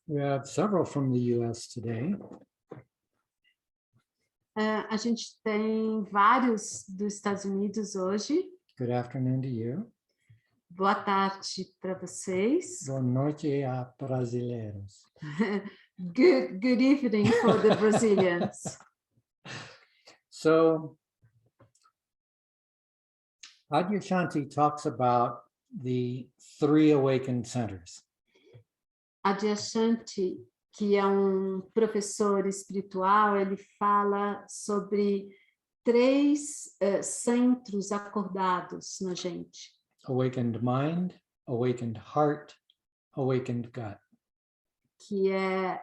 We have several from the US today. A gente tem vários dos Estados Unidos hoje. Good afternoon to you. Boa tarde para vocês. Boa noite a brasileiros. Good evening for the Brazilians. So, Adyashanti talks about the three awakened centers. Adyashanti, que é um professor espiritual, ele fala sobre três centros acordados na gente. Awakened mind, awakened heart, awakened gut. Que é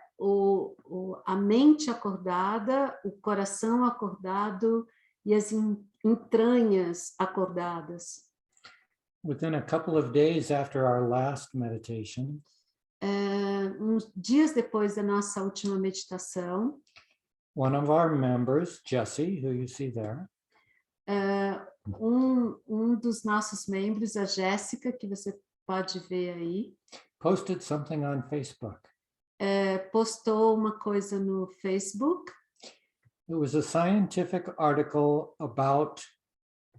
a mente acordada, o coração acordado e as entranhas acordadas. Within a couple of days after our last meditation, Uns dias depois da nossa última meditação, one of our members, Jesse, who you see there, dos nossos membros, a Jéssica, que você pode ver aí, posted something on Facebook. postou uma coisa no Facebook. It was a scientific article about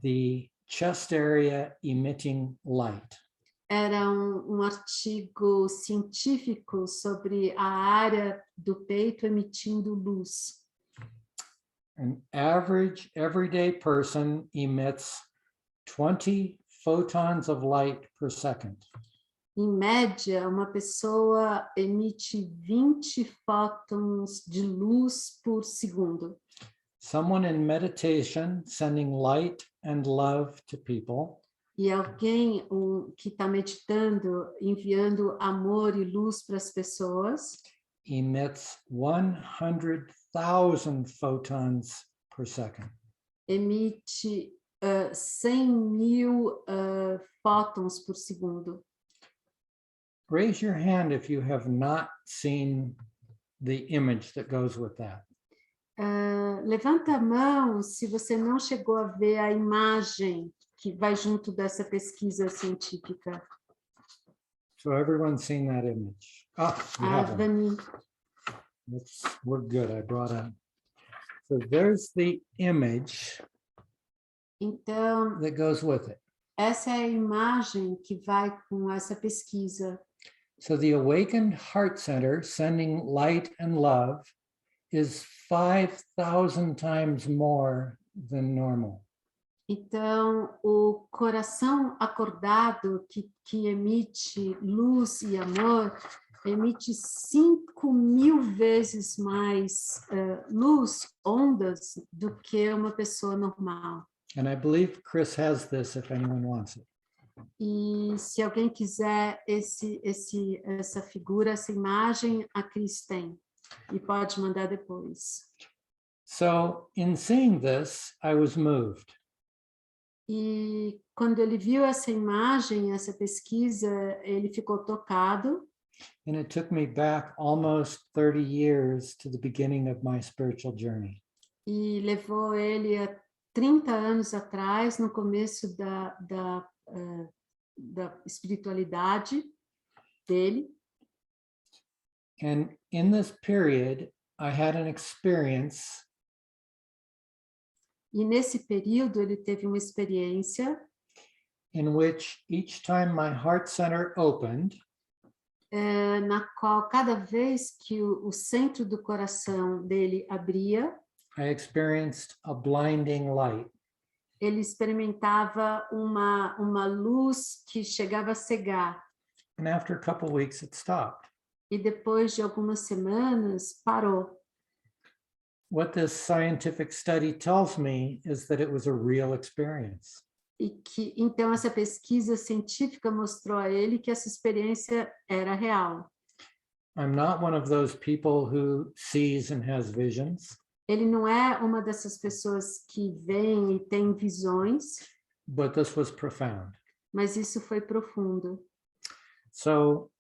the chest area emitting light. Era um artigo científico sobre a área do peito emitindo luz. An average everyday person emits 20 photons of light per second. Em média, uma pessoa emite 20 fótons de luz por segundo. Someone in meditation sending light and love to people E alguém que está meditando, enviando amor e luz para as pessoas, emits 100,000 photons per second. emite 100.000 fótons por segundo. Raise your hand if you have not seen the image that goes with that. Levanta a mão se você não chegou a ver a imagem que vai junto dessa pesquisa científica. So everyone's seen that image. You have one. Dani, We're good. I brought a. So there's the image então, that goes with it. essa é a imagem que vai com essa pesquisa. So the awakened heart center sending light and love is 5,000 times more than normal. Então, o coração acordado que emite luz e amor, emite 5.000 vezes mais luz, ondas, do que uma pessoa normal. And I believe Chris has this if anyone wants it. E se alguém quiser essa figura, essa imagem, a Cris tem. E pode mandar depois. So in seeing this, I was moved. E quando ele viu essa imagem, essa pesquisa, ele ficou tocado. And it took me back almost 30 years to the beginning of my spiritual journey. E levou ele a 30 anos atrás, no começo da espiritualidade dele. And in this period, I had an experience E nesse período ele teve uma experiência in which each time my heart center opened, na qual cada vez que o centro do coração dele abria, I experienced a blinding light. ele experimentava uma luz que chegava a cegar. And after a couple of weeks, it stopped. E depois de algumas semanas, parou. What this scientific study tells me is that it was a real experience. Então, essa pesquisa científica mostrou a ele que essa experiência era real. I'm not one of those people who sees and has visions. Ele não é uma dessas pessoas que vêm e tem visões, But this was profound. mas isso foi profundo. So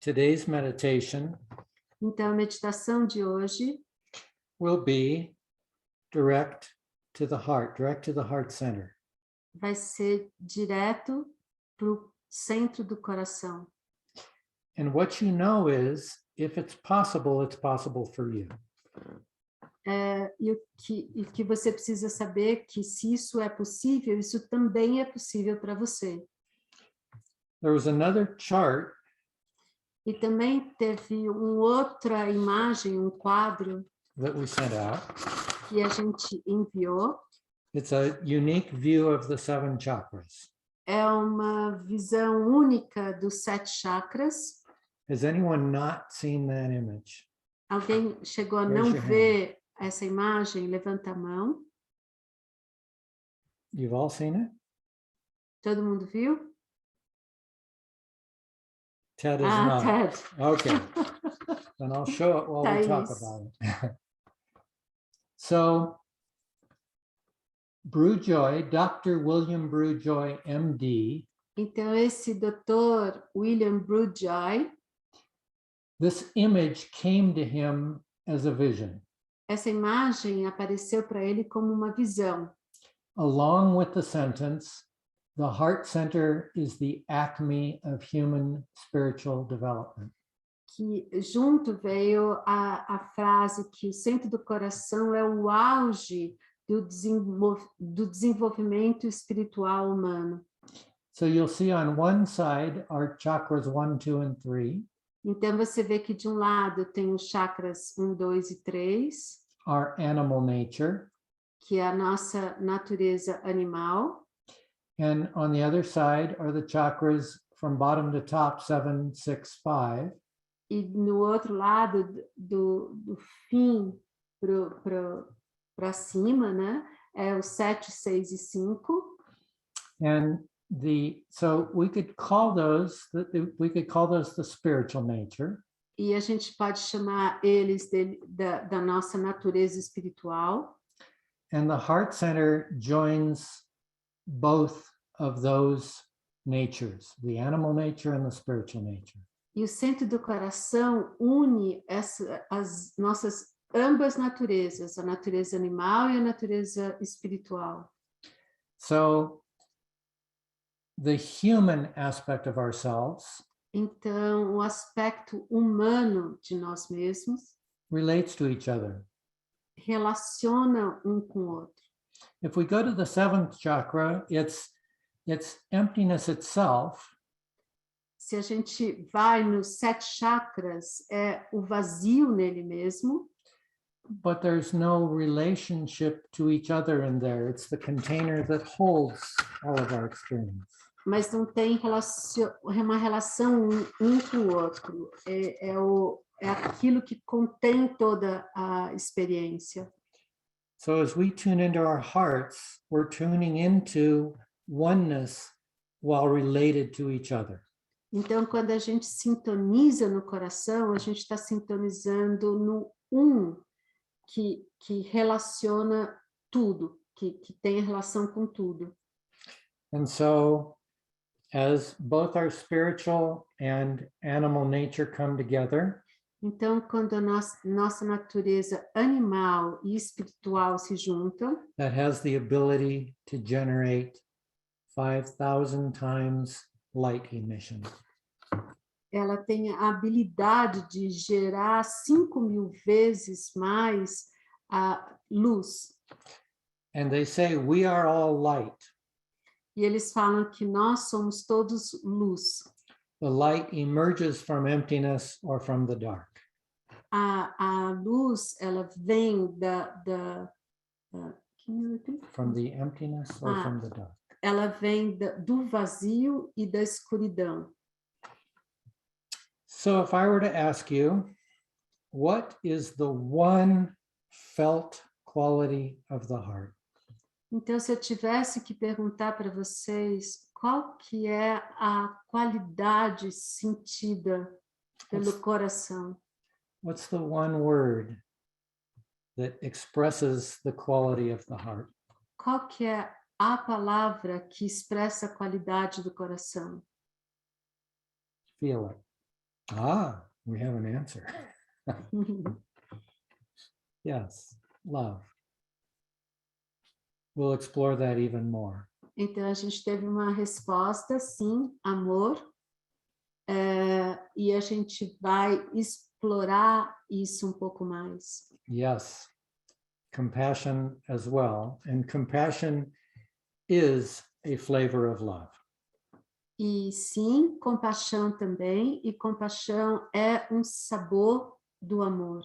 today's meditation Então, a meditação de hoje will be direct to the heart center. vai ser direto para o centro do coração. And what you know is, if it's possible for you. E o que você precisa saber que se isso é possível, isso também é possível para você. There was another chart E também teve outra imagem, quadro that we sent out. que a gente enviou. It's a unique view of the 7 chakras. É uma visão única dos 7 chakras. Has anyone not seen that image? Alguém chegou a Raise não your hand. ver essa imagem? Levanta a mão. You've all seen it? Todo mundo viu? Ted is not. Ted. Okay. Then I'll show it while we talk Thaís. about it. So, Brewjoy, Dr. William Brewjoy, MD. Então, esse Dr. William Brewjoy, This image came to him as a vision, essa imagem apareceu para ele como uma visão. along with the sentence, "The heart center is the acme of human spiritual development." Que junto veio a frase que o centro do coração é o auge do desenvolvimento espiritual humano. So you'll see on one side are chakras 1, 2, and 3. Então, você vê que de um lado tem os chakras 1, 2 e 3, Our animal nature. que é a nossa natureza animal. And on the other side are the chakras from bottom to top, 7, 6, 5. E no outro lado, do fim para cima, né? É o 7, 6 e 5. And so we could call those the spiritual nature. E a gente pode chamar eles da nossa natureza espiritual. And the heart center joins both of those natures, the animal nature and the spiritual nature. E o centro do coração une as nossas ambas naturezas, a natureza animal e a natureza espiritual. So the human aspect of ourselves Então, o aspecto humano de nós mesmos relates to each other. relaciona um com o outro. If we go to the 7th chakra, it's emptiness itself. Se a gente vai nos 7 chakras, é o vazio nele mesmo. But there's no relationship to each other in there. It's the container that holds all of our experience. Mas não tem uma relação um com o outro. É aquilo que contém toda a experiência. So as we tune into our hearts, we're tuning into oneness while related to each other. Então, quando a gente sintoniza no coração, a gente está sintonizando no que relaciona tudo, que tem relação com tudo. And so as both our spiritual and animal nature come together, então, quando a nossa natureza animal e espiritual se juntam, that has the ability to generate 5,000 times light emission. Ela tem a habilidade de gerar 5.000 vezes mais a luz. And they say we are all light. E eles falam que nós somos todos luz. The light emerges from emptiness or from the dark. A luz, ela vem From the emptiness or from the dark. Ela vem do vazio e da escuridão. So if I were to ask you, what is the one felt quality of the heart? Então, se eu tivesse que perguntar para vocês qual que é a qualidade sentida pelo coração? What's the one word that expresses the quality of the heart? Qual que é a palavra que expressa a qualidade do coração? Feel it. We have an answer. Yes, love. We'll explore that even more. Então, a gente teve uma resposta, sim, amor. e a gente vai explorar isso um pouco mais. Yes, compassion as well. And compassion is a flavor of love. E sim, compaixão também, e compaixão é um sabor do amor.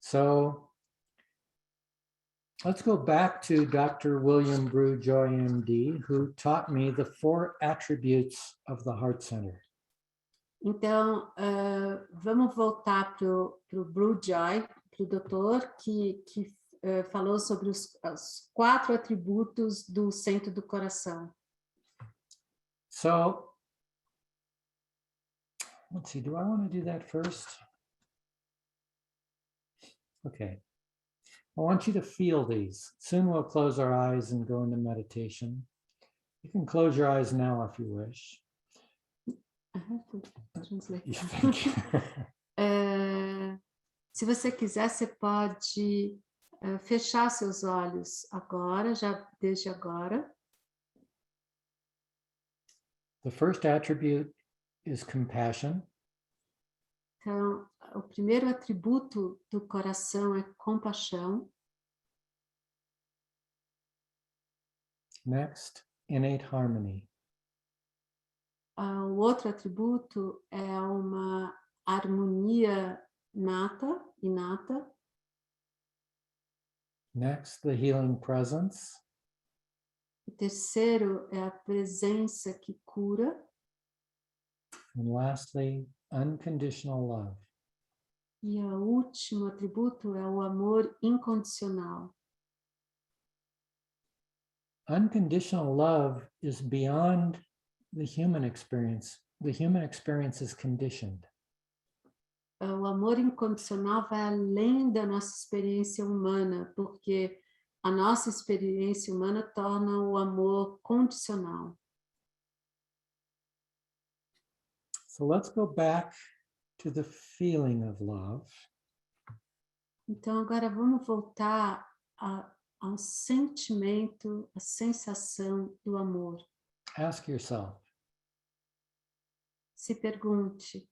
So let's go back to Dr. William Brew Joy, MD, who taught me the 4 attributes of the heart center. Então, vamos voltar para o Brew Joy, para o doutor, que falou sobre os 4 atributos do centro do coração. So let's see, do I want to do that first? Okay. I want you to feel these. Soon we'll close our eyes and go into meditation. You can close your eyes now if you wish. Thank you. Se você quiser, você pode fechar seus olhos agora, já desde agora. The first attribute is compassion. Então, o primeiro atributo do coração é compaixão. Next, innate harmony. O outro atributo é uma harmonia inata. Next, the healing presence. O terceiro é a presença que cura. And lastly, unconditional love. E o último atributo é o amor incondicional. Unconditional love is beyond the human experience. The human experience is conditioned. O amor incondicional vai além da nossa experiência humana, porque a nossa experiência humana torna o amor condicional. So let's go back to the feeling of love. Então agora vamos voltar ao sentimento, a sensação do amor. Ask yourself, Se pergunte: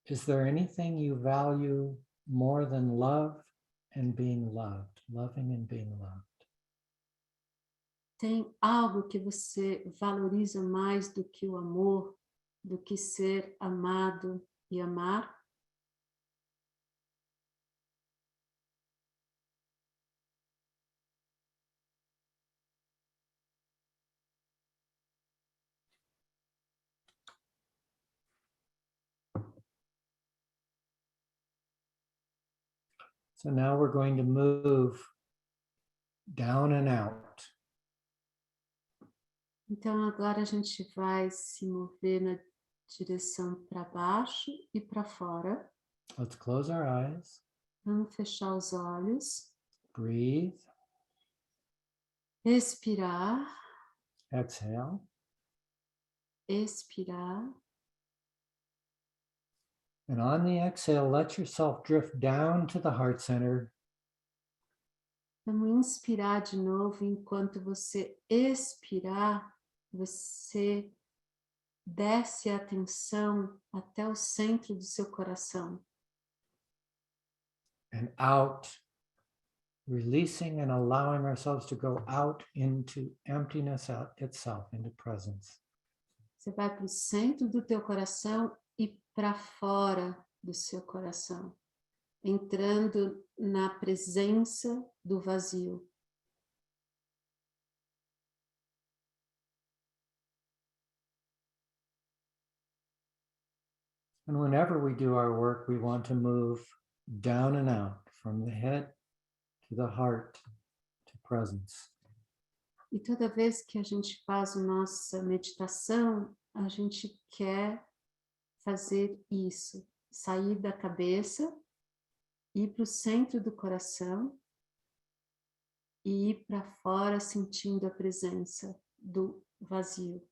is there anything you value more than love and being loved, loving and being loved? tem algo que você valoriza mais do que o amor, do que ser amado e amar? So now we're going to move down and out. Então agora a gente vai se mover na direção para baixo e para fora. Let's close our eyes. Vamos fechar os olhos. Breathe. Respirar. Exhale. Expirar. And on the exhale, let yourself drift down to the heart center. Vamos inspirar de novo. Enquanto você expirar, você desce a atenção até o centro do seu coração. And out, releasing and allowing ourselves to go out into emptiness itself, into presence. Você vai para o centro do teu coração e para fora do seu coração, entrando na presença do vazio. And whenever we do our work, we want to move down and out, from the head to the heart to presence. E toda vez que a gente faz a nossa meditação, a gente quer fazer isso, sair da cabeça, ir para o centro do coração e ir para fora sentindo a presença do vazio.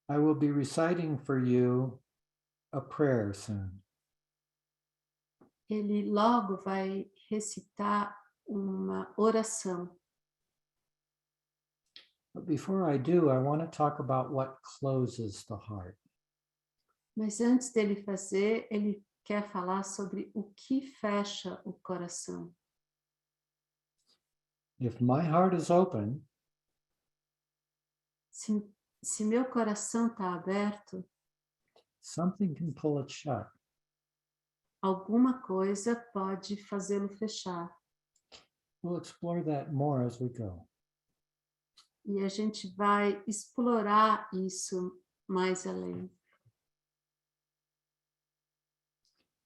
I will be reciting for you a prayer soon. ele logo vai recitar uma oração. But before I do, I want to talk about what closes the heart. Mas antes dele fazer, ele quer falar sobre o que fecha o coração. If my heart is open, Se meu coração está aberto, something can pull it shut. alguma coisa pode fazê-lo fechar. We'll explore that more as we go. E a gente vai explorar isso mais além.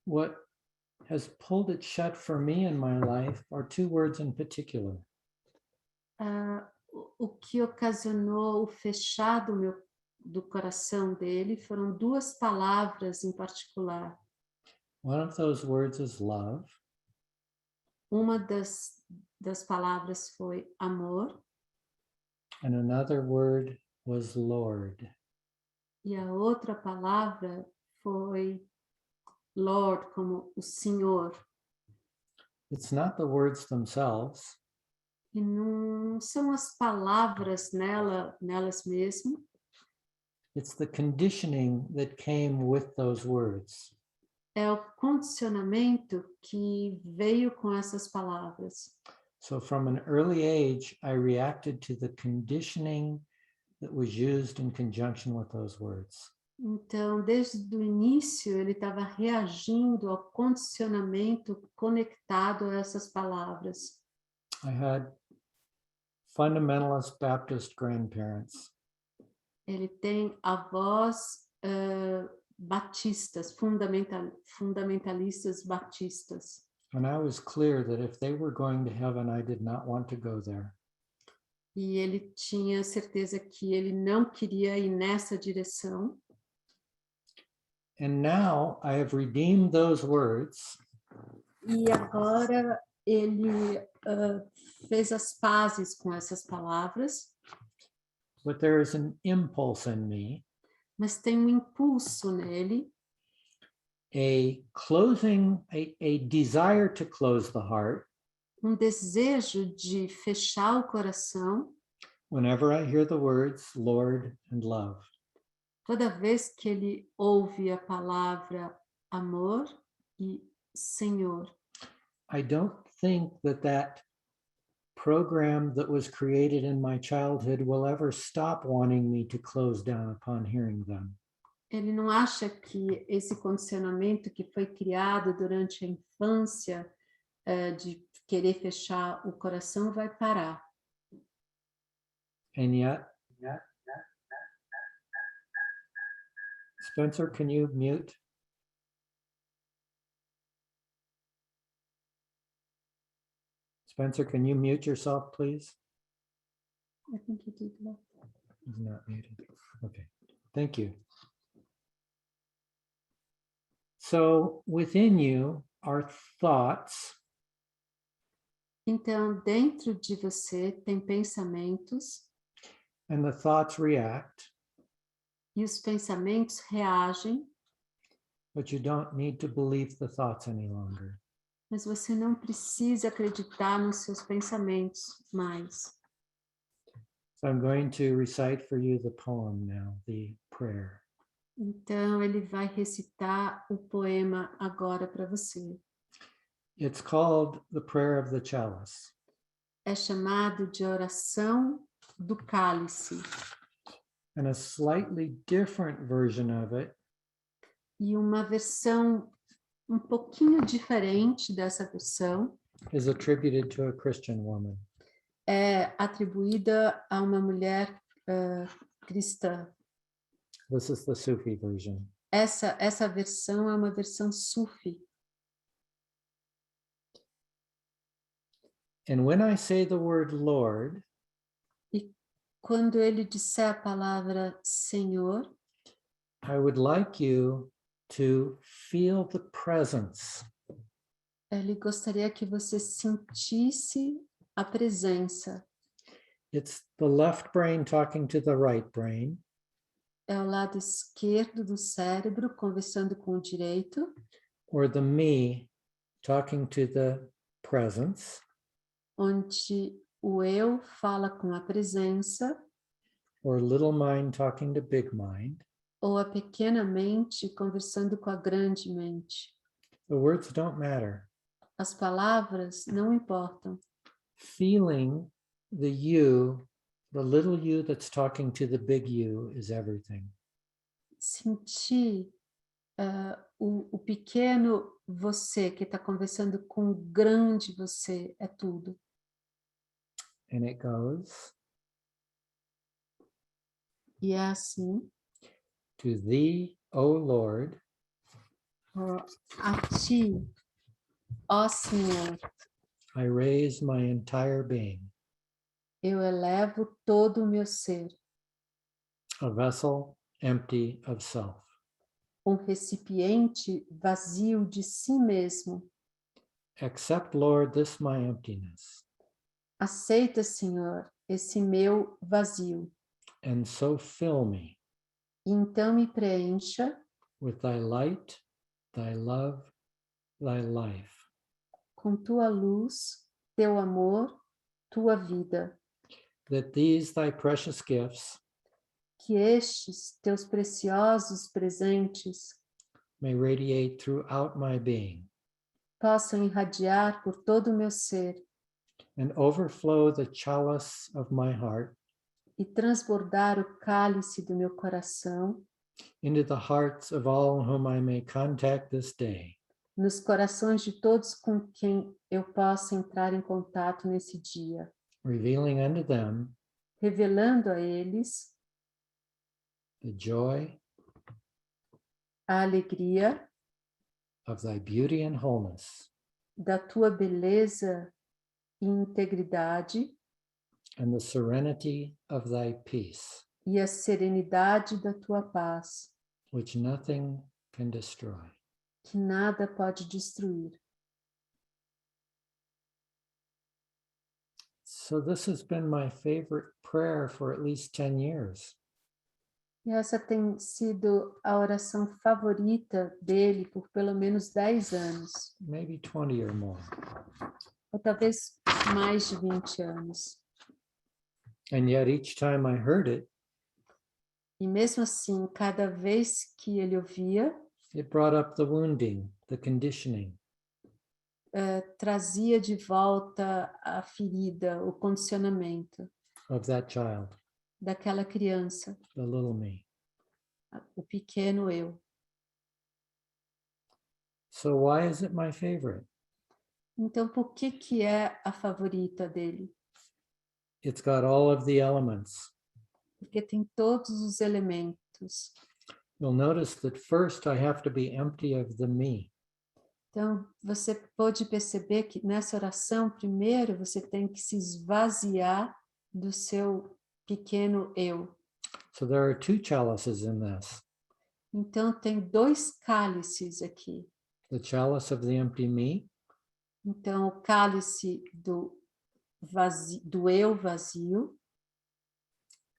What has pulled it shut for me in my life are two words in particular. O que ocasionou o fechar do coração dele foram duas palavras em particular. One of those words is love, Uma das palavras foi amor and another word was Lord. e a outra palavra foi Lord, como o Senhor. It's not the words themselves, E não são as palavras nelas mesmas, it's the conditioning that came with those words. é o condicionamento que veio com essas palavras. So from an early age, I reacted to the conditioning that was used in conjunction with those words. Então, desde o início, ele estava reagindo ao condicionamento conectado a essas palavras. I had fundamentalist Baptist grandparents. Ele tem avós batistas, fundamentalistas batistas. And I was clear that if they were going to heaven, I did not want to go there. E ele tinha certeza que ele não queria ir nessa direção. And now I have redeemed those words. E agora ele fez as pazes com essas palavras. But there is an impulse in me, Mas tem um impulso nele, a desire to close the heart desejo de fechar o coração whenever I hear the words Lord and love. toda vez que ele ouve a palavra amor e Senhor. I don't think that program that was created in my childhood will ever stop wanting me to close down upon hearing them. Ele não acha que esse condicionamento que foi criado durante a infância de querer fechar o coração vai parar. And yet, Spencer, can you mute? Spencer, can you mute yourself, please? I think he did that. He's not muted. Okay, thank you. So within you are thoughts. Então, dentro de você tem pensamentos. And the thoughts react. E os pensamentos reagem. But you don't need to believe the thoughts any longer. Mas você não precisa acreditar nos seus pensamentos mais. So I'm going to recite for you the poem now, the prayer. Então, ele vai recitar o poema agora para você. It's called the Prayer of the Chalice. É chamado de oração do cálice. And a slightly different version of it. E uma versão um pouquinho diferente dessa versão is attributed to a Christian woman. É atribuída a uma mulher cristã. This is the Sufi version. Essa versão é uma versão sufi. And when I say the word Lord, E quando ele disser a palavra Senhor, I would like you to feel the presence. ele gostaria que você sentisse a presença. It's the left brain talking to the right brain. É o lado esquerdo do cérebro conversando com o direito. Or the me talking to the presence, onde o eu fala com a presença, or little mind talking to big mind, ou a pequena mente conversando com a grande mente. the words don't matter. As palavras não importam. Feeling the you, the little you that's talking to the big you, is everything. Sentir o pequeno você que está conversando com o grande você é tudo. And it goes, E é assim, to thee, O Lord, a ti, ó Senhor, I raise my entire being, eu elevo todo o meu ser, a vessel empty of self. recipiente vazio de si mesmo. Accept, Lord, this my emptiness, Aceita, Senhor, esse meu vazio. and so fill me E então me preencha with thy light, thy love, thy life, com tua luz, teu amor, tua vida. that these thy precious gifts Que estes teus preciosos presentes may radiate throughout my being possam irradiar por todo o meu ser and overflow the chalice of my heart e transbordar o cálice do meu coração into the hearts of all whom I may contact this day, nos corações de todos com quem eu possa entrar em contato nesse dia, revealing unto them revelando a eles the joy a alegria of thy beauty and wholeness, da tua beleza e integridade and the serenity of thy peace, e a serenidade da tua paz, which nothing can destroy. que nada pode destruir. So this has been my favorite prayer for at least 10 years. E essa tem sido a oração favorita dele por pelo menos 10 anos, Maybe 20 or more. ou talvez mais de 20 anos. And yet each time I heard it, E mesmo assim, cada vez que ele ouvia, it brought up the wounding, the conditioning, trazia de volta a ferida, o condicionamento of that child, daquela criança, the little me. o pequeno eu. So why is it my favorite? Então, por que é a favorita dele? It's got all of the elements. Porque tem todos os elementos. You'll notice that first I have to be empty of the me. Então, você pode perceber que nessa oração, primeiro, você tem que se esvaziar do seu pequeno eu. So there are two chalices in this. Então, tem 2 cálices aqui. The chalice of the empty me, Então, o cálice do eu vazio,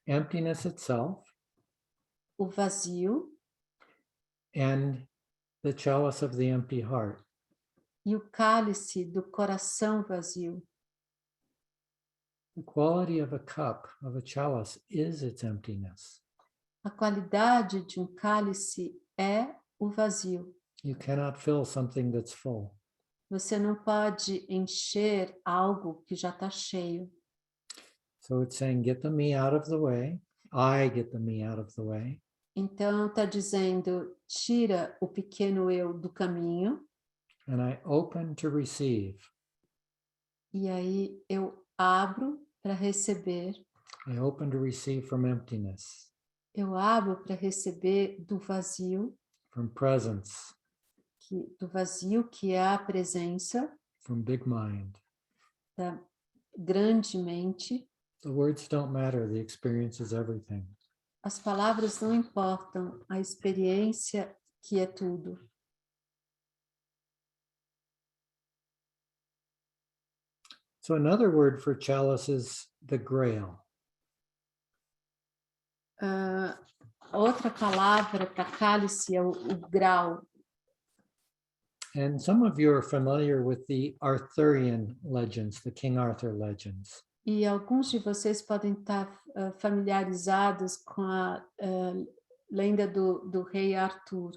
emptiness itself, o vazio, and the chalice of the empty heart. e o cálice do coração vazio. The quality of a cup, of a chalice, is its emptiness. A qualidade de um cálice é o vazio. You cannot fill something that's full. Você não pode encher algo que já está cheio. So it's saying, get the me out of the way. I get the me out of the way. Então, está dizendo, tira o pequeno eu do caminho, And I open to receive. e aí eu abro para receber, I open to receive from emptiness, eu abro para receber do vazio presence, que é a presença from big mind. da grande mente. The words don't matter, the experience is everything. As palavras não importam, a experiência que é tudo. So another word for chalice is the grail. Outra palavra para cálice é o grau. And some of you are familiar with the Arthurian legends, the King Arthur legends. E alguns de vocês podem estar familiarizados com a lenda do rei Arthur.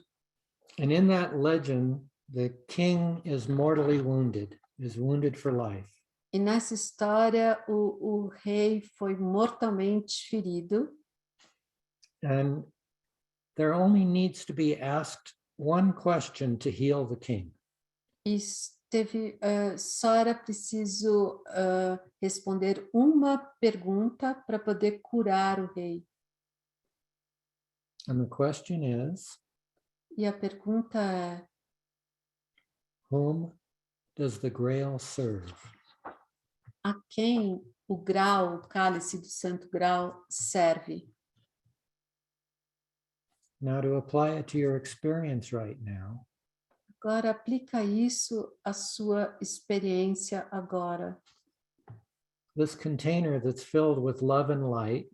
And in that legend, the king is mortally wounded, is wounded for life. E nessa história, o rei foi mortalmente ferido. And there only needs to be asked one question to heal the king. E só era preciso responder uma pergunta para poder curar o rei. And the question is, E a pergunta é: whom does the grail serve? a quem o grau, o cálice do Santo Grau serve? Now, to apply it to your experience right now, Agora aplica isso à sua experiência agora. this container that's filled with love and light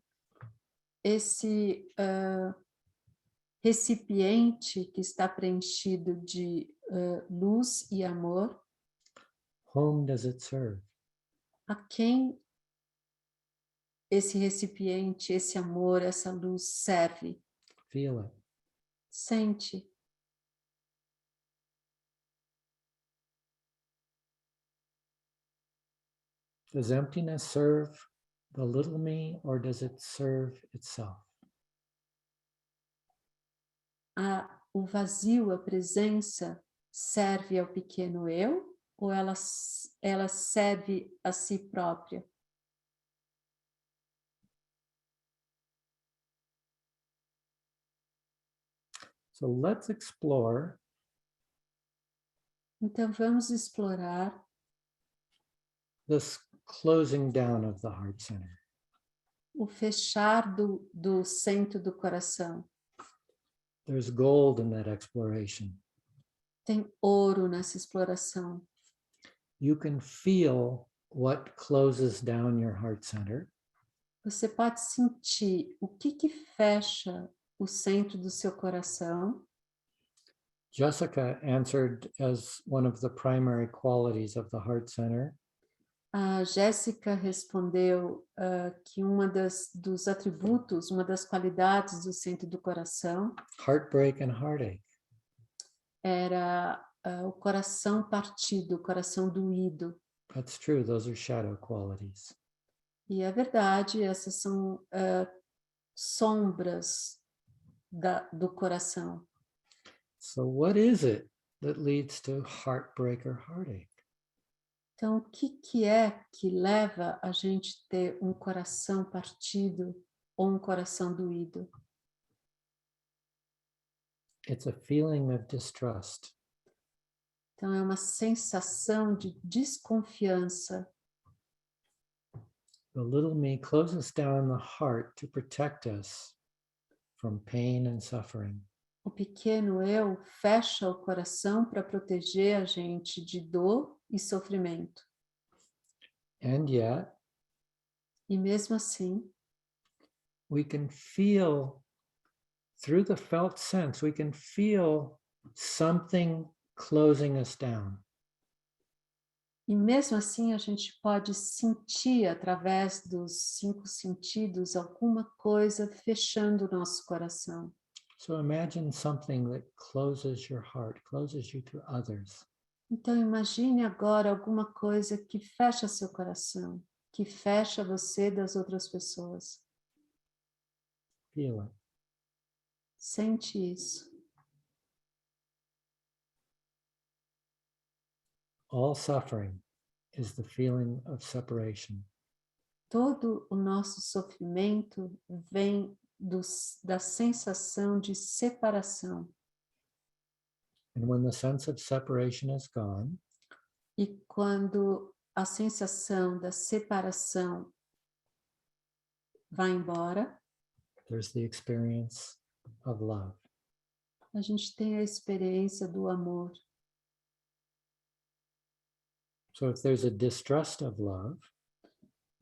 Esse recipiente que está preenchido de luz e amor, whom does it serve? a quem esse recipiente, esse amor, essa luz serve? Feel it. Sente. Does emptiness serve the little me, or does it serve itself? O vazio, a presença, serve ao pequeno eu ou ela serve a si própria? So let's explore Então vamos explorar this closing down of the heart center. o fechar do centro do coração. There's gold in that exploration. Tem ouro nessa exploração. You can feel what closes down your heart center. Você pode sentir o que fecha o centro do seu coração. Jessica answered as one of the primary qualities of the heart center. A Jéssica respondeu que dos atributos, uma das qualidades do centro do coração Heartbreak and heartache. era o coração partido, o coração doído. That's true. Those are shadow qualities. E é verdade, essas são sombras do coração. So what is it that leads to heartbreak or heartache? Então, o que é que leva a gente a ter um coração partido ou um coração doído? It's a feeling of distrust. Então, é uma sensação de desconfiança. The little me closes down the heart to protect us from pain and suffering. O pequeno eu fecha o coração para proteger a gente de dor e sofrimento. And yet, E mesmo assim, we can feel, through the felt sense, we can feel something closing us down. a gente pode sentir através dos 5 sentidos alguma coisa fechando o nosso coração. So imagine something that closes your heart, closes you to others. Então imagine agora alguma coisa que fecha seu coração, que fecha você das outras pessoas. Feel it. Sente isso. All suffering is the feeling of separation. Todo o nosso sofrimento vem da sensação de separação. And when the sense of separation is gone, E quando a sensação da separação vai embora, there's the experience of love. a gente tem a experiência do amor. So if there's a distrust of love,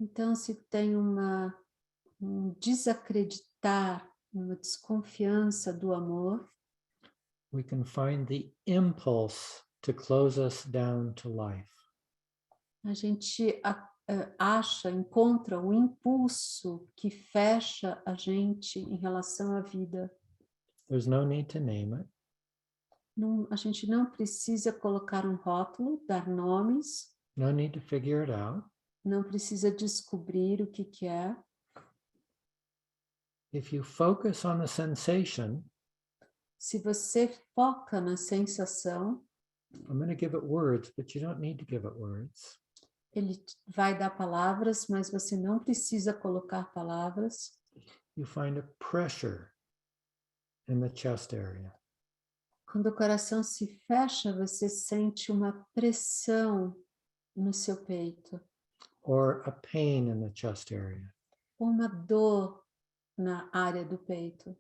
Então, se tem um desacreditar, uma desconfiança do amor, we can find the impulse to close us down to life. A gente encontra o impulso que fecha a gente em relação à vida. There's no need to name it. A gente não precisa colocar um rótulo, dar nomes, No need to figure it out. não precisa descobrir o que é. If you focus on the sensation, Se você foca na sensação, I'm going to give it words, but you don't need to give it words. ele vai dar palavras, mas você não precisa colocar palavras. You find a pressure in the chest area. Quando o coração se fecha, você sente uma pressão no seu peito, Or a pain in the chest area. ou uma dor na área do peito.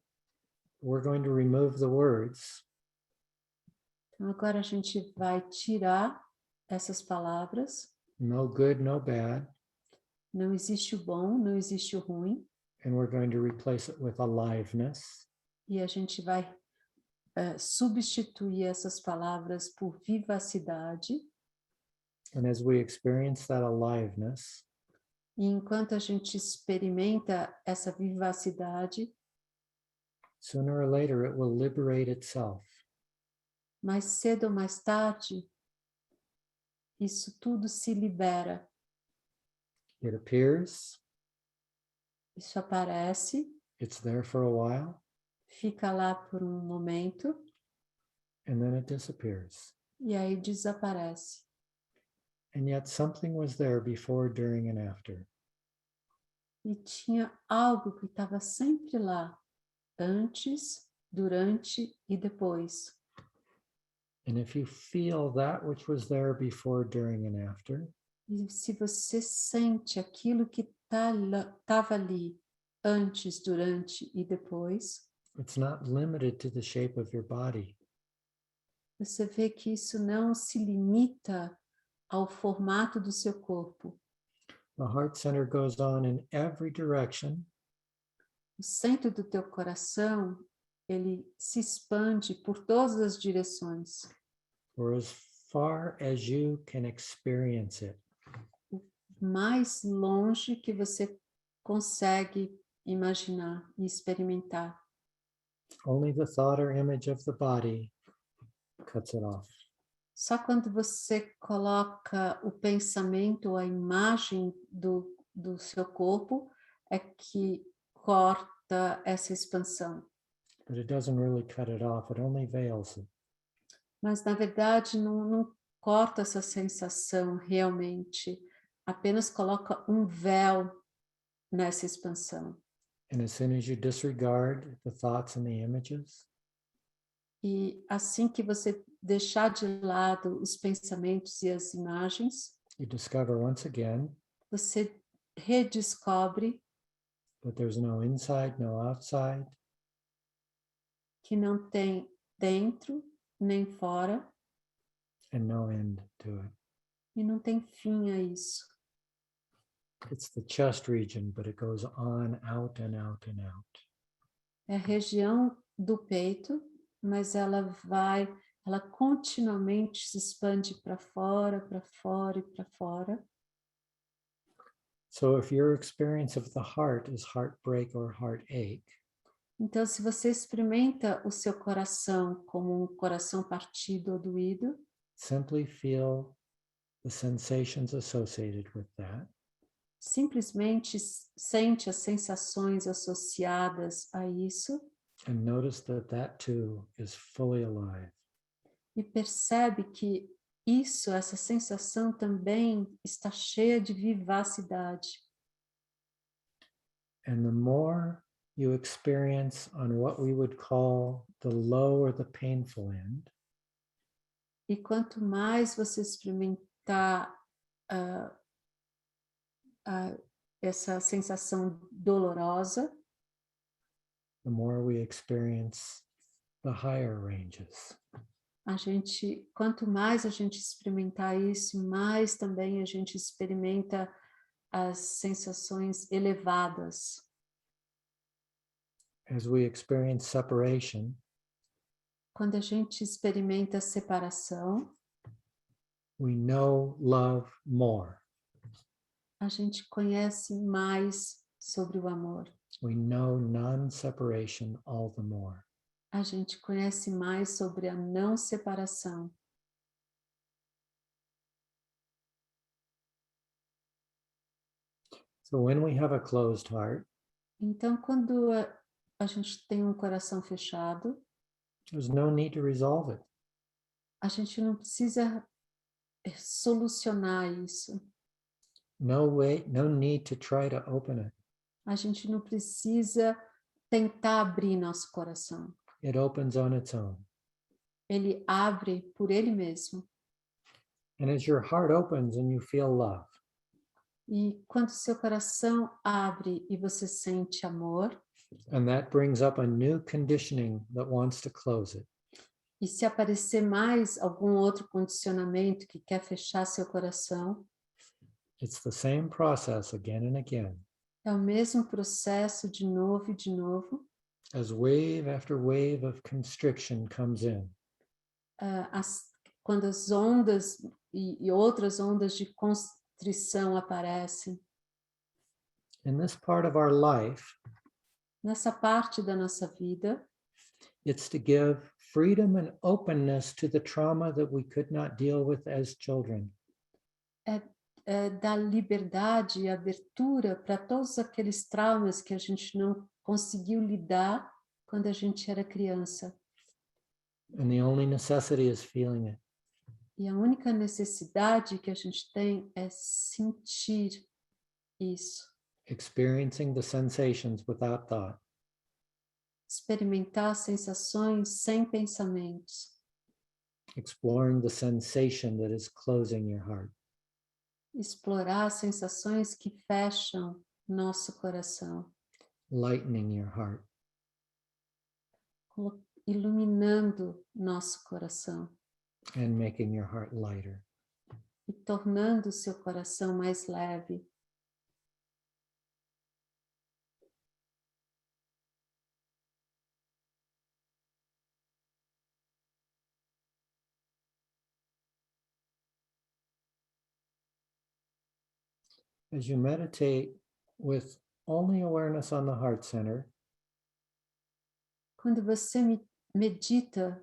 We're going to remove the words. Então agora a gente vai tirar essas palavras. No good, no bad. Não existe o bom, não existe o ruim. And we're going to replace it with aliveness. E a gente vai substituir essas palavras por vivacidade. And as we experience that aliveness, E enquanto a gente experimenta essa vivacidade, sooner or later it will liberate itself. mais cedo ou mais tarde, isso tudo se libera. It appears, Isso aparece, it's there for a while, fica lá por um momento and then it disappears. e aí desaparece. And yet something was there before, during, and after. E tinha algo que estava sempre lá, antes, durante e depois. And if you feel that which was there before, during, and after, E se você sente aquilo que estava ali, antes, durante e depois, it's not limited to the shape of your body. você vê que isso não se limita ao formato do seu corpo. The heart center goes on in every direction. O centro do teu coração, ele se expande por todas as direções. For as far as you can experience it. Mais longe que você consegue imaginar e experimentar. Only the thought or image of the body cuts it off. Só quando você coloca o pensamento, a imagem do seu corpo, é que corta essa expansão. But it doesn't really cut it off, it only veils it. Mas, na verdade, não corta essa sensação realmente, apenas coloca um véu nessa expansão. And as soon as you disregard the thoughts and the images, E assim que você deixar de lado os pensamentos e as imagens, you discover once again você redescobre that there's no inside, no outside, que não tem dentro nem fora and no end to it. e não tem fim a isso. It's the chest region, but it goes on, out and out and out. É a região do peito, mas ela continuamente se expande para fora e para fora. So if your experience of the heart is heartbreak or heartache, Então, se você experimenta o seu coração como um coração partido ou doído, simply feel the sensations associated with that. simplesmente sente as sensações associadas a isso And notice that that too is fully alive. e percebe que essa sensação também está cheia de vivacidade. And the more you experience on what we would call the low or the painful end, E quanto mais você experimentar essa sensação dolorosa, the more we experience the higher ranges. quanto mais a gente experimentar isso, mais também a gente experimenta as sensações elevadas. As we experience separation, Quando a gente experimenta a separação, we know love more. A gente conhece mais sobre o amor. We know non-separation all the more. A gente conhece mais sobre a não separação. So when we have a closed heart, Então, quando a gente tem um coração fechado, there's no need to resolve it. a gente não precisa solucionar isso. No way, no need to try to open it. A gente não precisa tentar abrir nosso coração. It opens on its own. Ele abre por ele mesmo. And as your heart opens and you feel love, E quando seu coração abre e você sente amor, and that brings up a new conditioning that wants to close it, e se aparecer mais algum outro condicionamento que quer fechar seu coração, it's the same process again and again. é o mesmo processo de novo e de novo. As wave after wave of constriction comes in, Quando as ondas e outras ondas de constrição aparecem. in this part of our life, Nessa parte da nossa vida, it's to give freedom and openness to the trauma that we could not deal with as children. dar liberdade e abertura para todos aqueles traumas que a gente não conseguiu lidar quando a gente era criança. And the only necessity is feeling it. E a única necessidade que a gente tem é sentir isso. Experiencing the sensations without thought. Experimentar sensações sem pensamentos. Exploring the sensation that is closing your heart. Explorar sensações que fecham nosso coração. Lightening your heart. Iluminando nosso coração. And making your heart lighter. E tornando o seu coração mais leve. As you meditate with only awareness on the heart center, quando você medita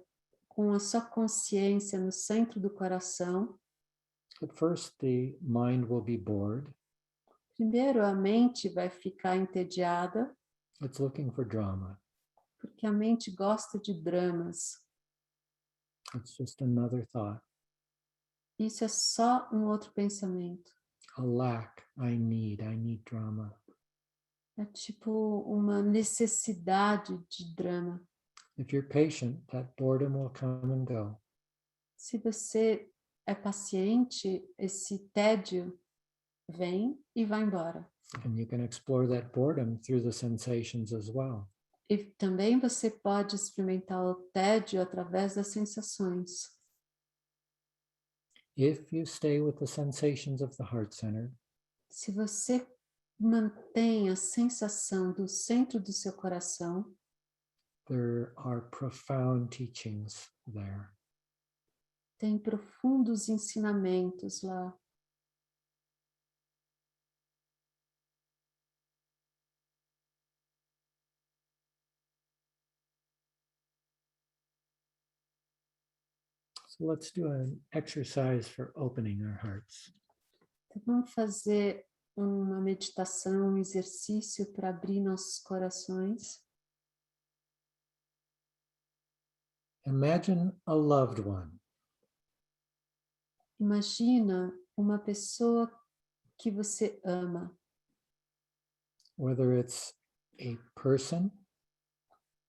com a sua consciência no centro do coração, at first the mind will be bored. primeiro a mente vai ficar entediada, It's looking for drama. porque a mente gosta de dramas. It's just another thought. Isso é só um outro pensamento. A lack, I need drama. É tipo uma necessidade de drama. If you're patient, that boredom will come and go. Se você é paciente, esse tédio vem e vai embora. And you can explore that boredom through the sensations as well. E também você pode experimentar o tédio através das sensações. If you stay with the sensations of the heart center, se você mantém a sensação do centro do seu coração, there are profound teachings there. tem profundos ensinamentos lá. So let's do an exercise for opening our hearts. Então, vamos fazer uma meditação, um exercício para abrir nossos corações. Imagine a loved one. Imagina uma pessoa que você ama. Whether it's a person,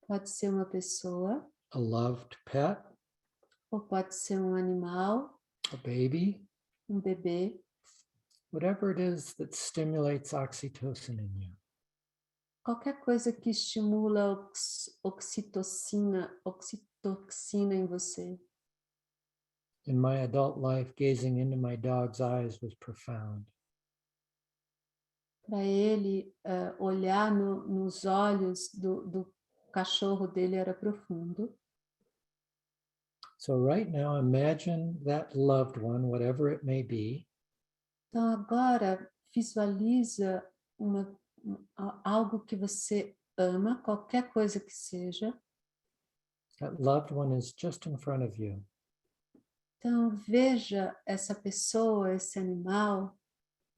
Pode ser uma pessoa, a loved pet, ou pode ser um animal, a baby, um bebê. whatever it is that stimulates oxytocin in you. Qualquer coisa que estimula oxitocina em você. In my adult life, gazing into my dog's eyes was profound. Para ele, olhar nos olhos do cachorro dele era profundo. So right now, imagine that loved one, whatever it may be, Então agora visualiza algo que você ama, qualquer coisa que seja. that loved one is just in front of you. Então veja essa pessoa, esse animal,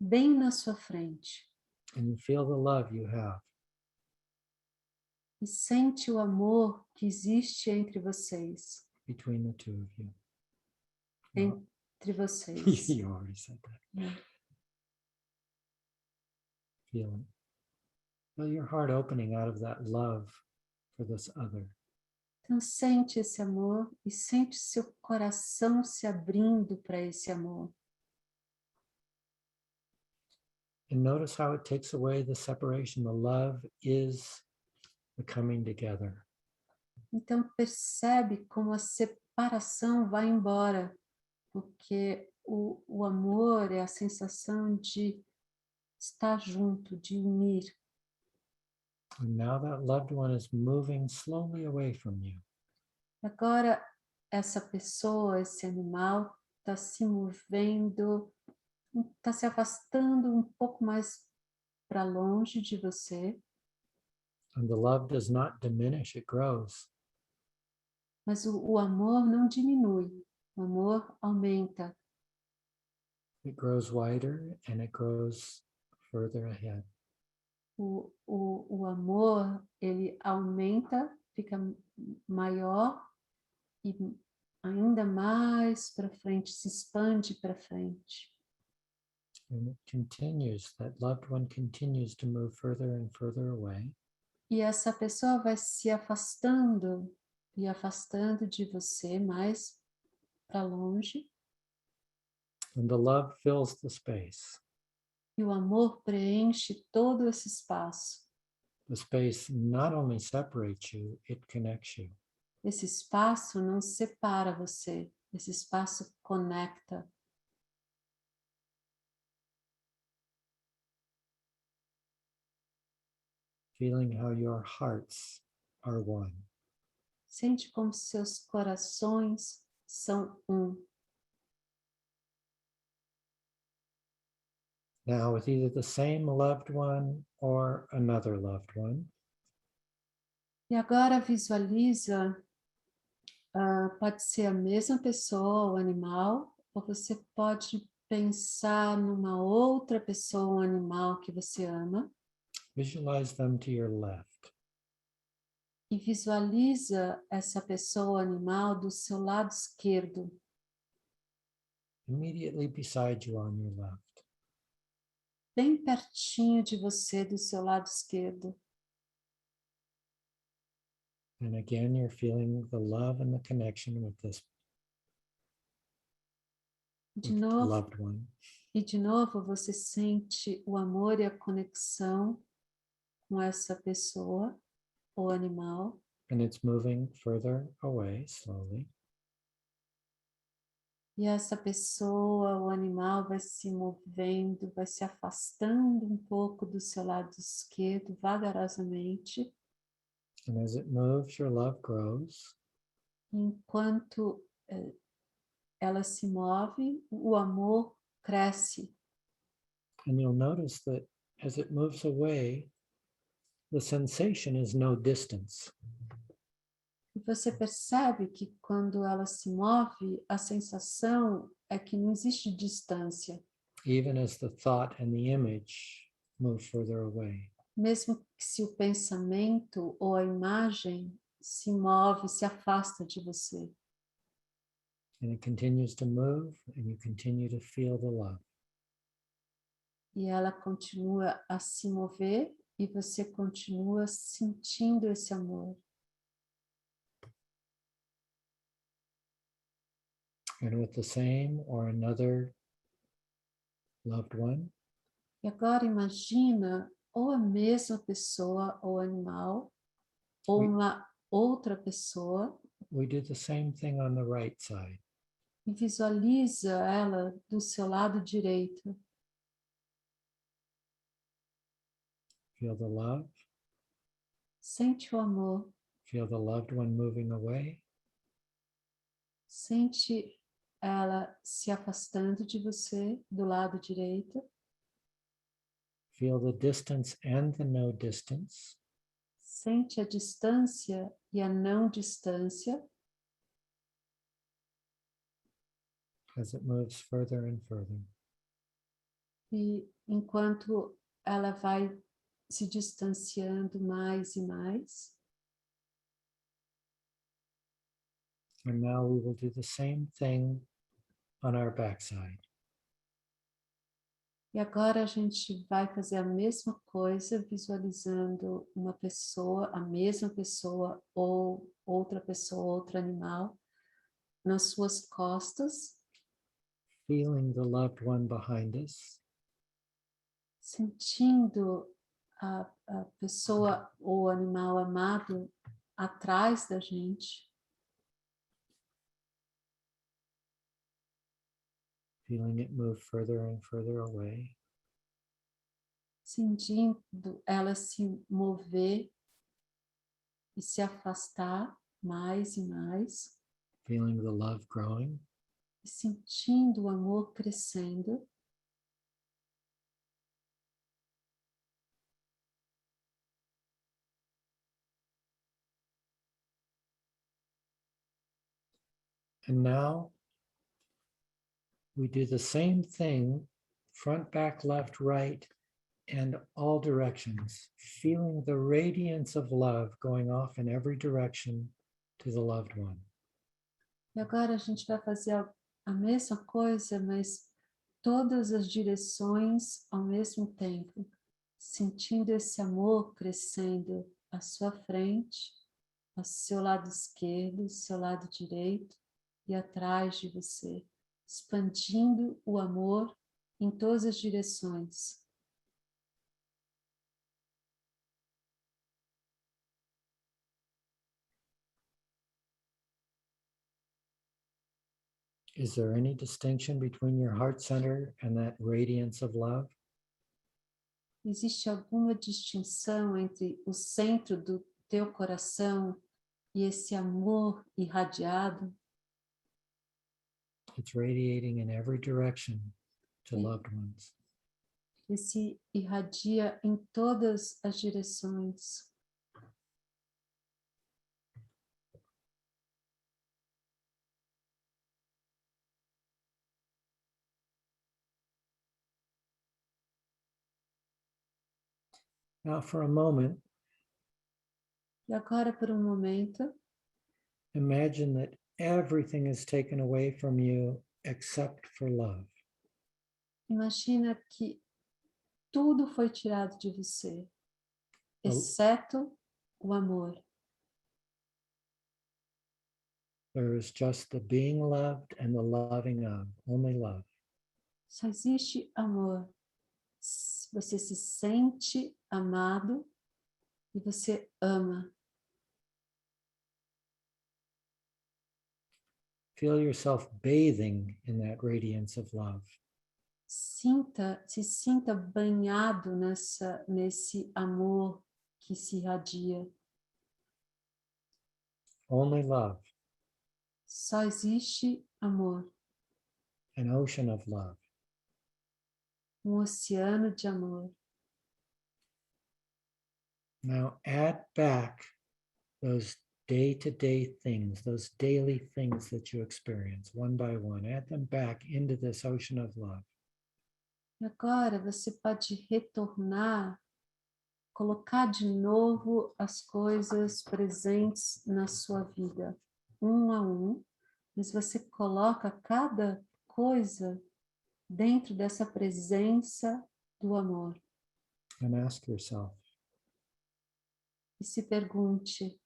bem na sua frente. And you feel the love you have. E sente o amor que existe entre vocês. Between the two of you. Entre vocês. You already said that. Né? Feel it. Feel your heart opening out of that love for this other. Então sente esse amor e sente seu coração se abrindo para esse amor. And notice how it takes away the separation. The love is the coming together. Então percebe como a separação vai embora, porque o amor é a sensação de estar junto, de unir. And now that loved one is moving slowly away from you. Agora essa pessoa, esse animal, está se movendo, está se afastando um pouco mais para longe de você. And the love does not diminish, it grows. Mas o amor não diminui, o amor aumenta. It grows wider and it grows further ahead. O amor, ele aumenta, fica maior e ainda mais para frente, se expande para frente. And it continues, that loved one continues to move further and further away. E essa pessoa vai se afastando e afastando de você mais para longe. And the love fills the space. E o amor preenche todo esse espaço. The space not only separates you, it connects you. Esse espaço não separa você, esse espaço conecta. Feeling how your hearts are one. Sente como seus corações são um. Now with either the same loved one or another loved one. E agora visualiza, pode ser a mesma pessoa, o animal, ou você pode pensar numa outra pessoa, um animal que você ama. Visualize them to your left. E visualiza essa pessoa, animal, do seu lado esquerdo. Immediately beside you on your left. Bem pertinho de você, do seu lado esquerdo. And again, you're feeling the love and the connection with this loved one. E de novo você sente o amor e a conexão com essa pessoa ou animal. And it's moving further away slowly. E essa pessoa ou animal vai se movendo, vai se afastando um pouco do seu lado esquerdo, vagarosamente. And as it moves, your love grows. Enquanto ela se move, o amor cresce. And you'll notice that as it moves away, the sensation is no distance. E você percebe que quando ela se move, a sensação é que não existe distância. Even as the thought and the image move further away. Mesmo que se o pensamento ou a imagem se move, se afasta de você. And it continues to move and you continue to feel the love. E ela continua a se mover e você continua sentindo esse amor. And with the same or another loved one. E agora imagina ou a mesma pessoa ou animal, ou uma outra pessoa. We do the same thing on the right side. E visualiza ela do seu lado direito. Feel the love. Sente o amor. Feel the loved one moving away. Sente ela se afastando de você do lado direito. Feel the distance and the no distance. Sente a distância e a não distância As it moves further and further. e enquanto ela vai se distanciando mais e mais. And now we will do the same thing on our backside. E agora a gente vai fazer a mesma coisa, visualizando uma pessoa, a mesma pessoa ou outra pessoa, outro animal, nas suas costas, Feeling the loved one behind us. sentindo a pessoa ou animal amado atrás da gente, Feeling it move further and further away. sentindo ela se mover e se afastar mais e mais, Feeling the love growing. e sentindo o amor crescendo. And now we do the same thing, front, back, left, right, and all directions, feeling the radiance of love going off in every direction to the loved one. E agora a gente vai fazer a mesma coisa, mas todas as direções ao mesmo tempo, sentindo esse amor crescendo à sua frente, ao seu lado esquerdo, ao seu lado direito e atrás de você, expandindo o amor em todas as direções. Is there any distinction between your heart center and that radiance of love? Existe alguma distinção entre o centro do teu coração e esse amor irradiado? It's radiating in every direction to Sim. loved ones. Ele se irradia em todas as direções. Now for a moment, E agora, por um momento, imagine that everything is taken away from you except for love. imagina que tudo foi tirado de você, Oh. exceto o amor. There is just the being loved and the loving of, only love. Só existe amor. Você se sente amado e você ama. Feel yourself bathing in that radiance of love. Se sinta banhado nesse amor que se irradia. Only love, Só existe amor, an ocean of love. oceano de amor. Now add back those day-to-day things, those daily things that you experience, one by one. Add them back into this ocean of love. E agora você pode retornar, colocar de novo as coisas presentes na sua vida, um a um, mas você coloca cada coisa dentro dessa presença do amor. And ask yourself, E se pergunte,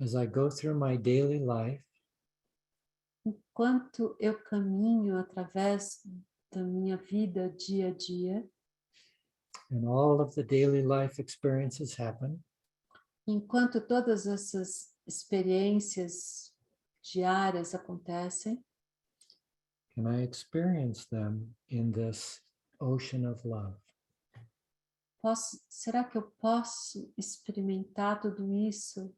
as I go through my daily life, enquanto eu caminho através da minha vida dia a dia, and all of the daily life experiences happen, enquanto todas essas experiências diárias acontecem, can I experience them in this ocean of love? será que eu posso experimentar tudo isso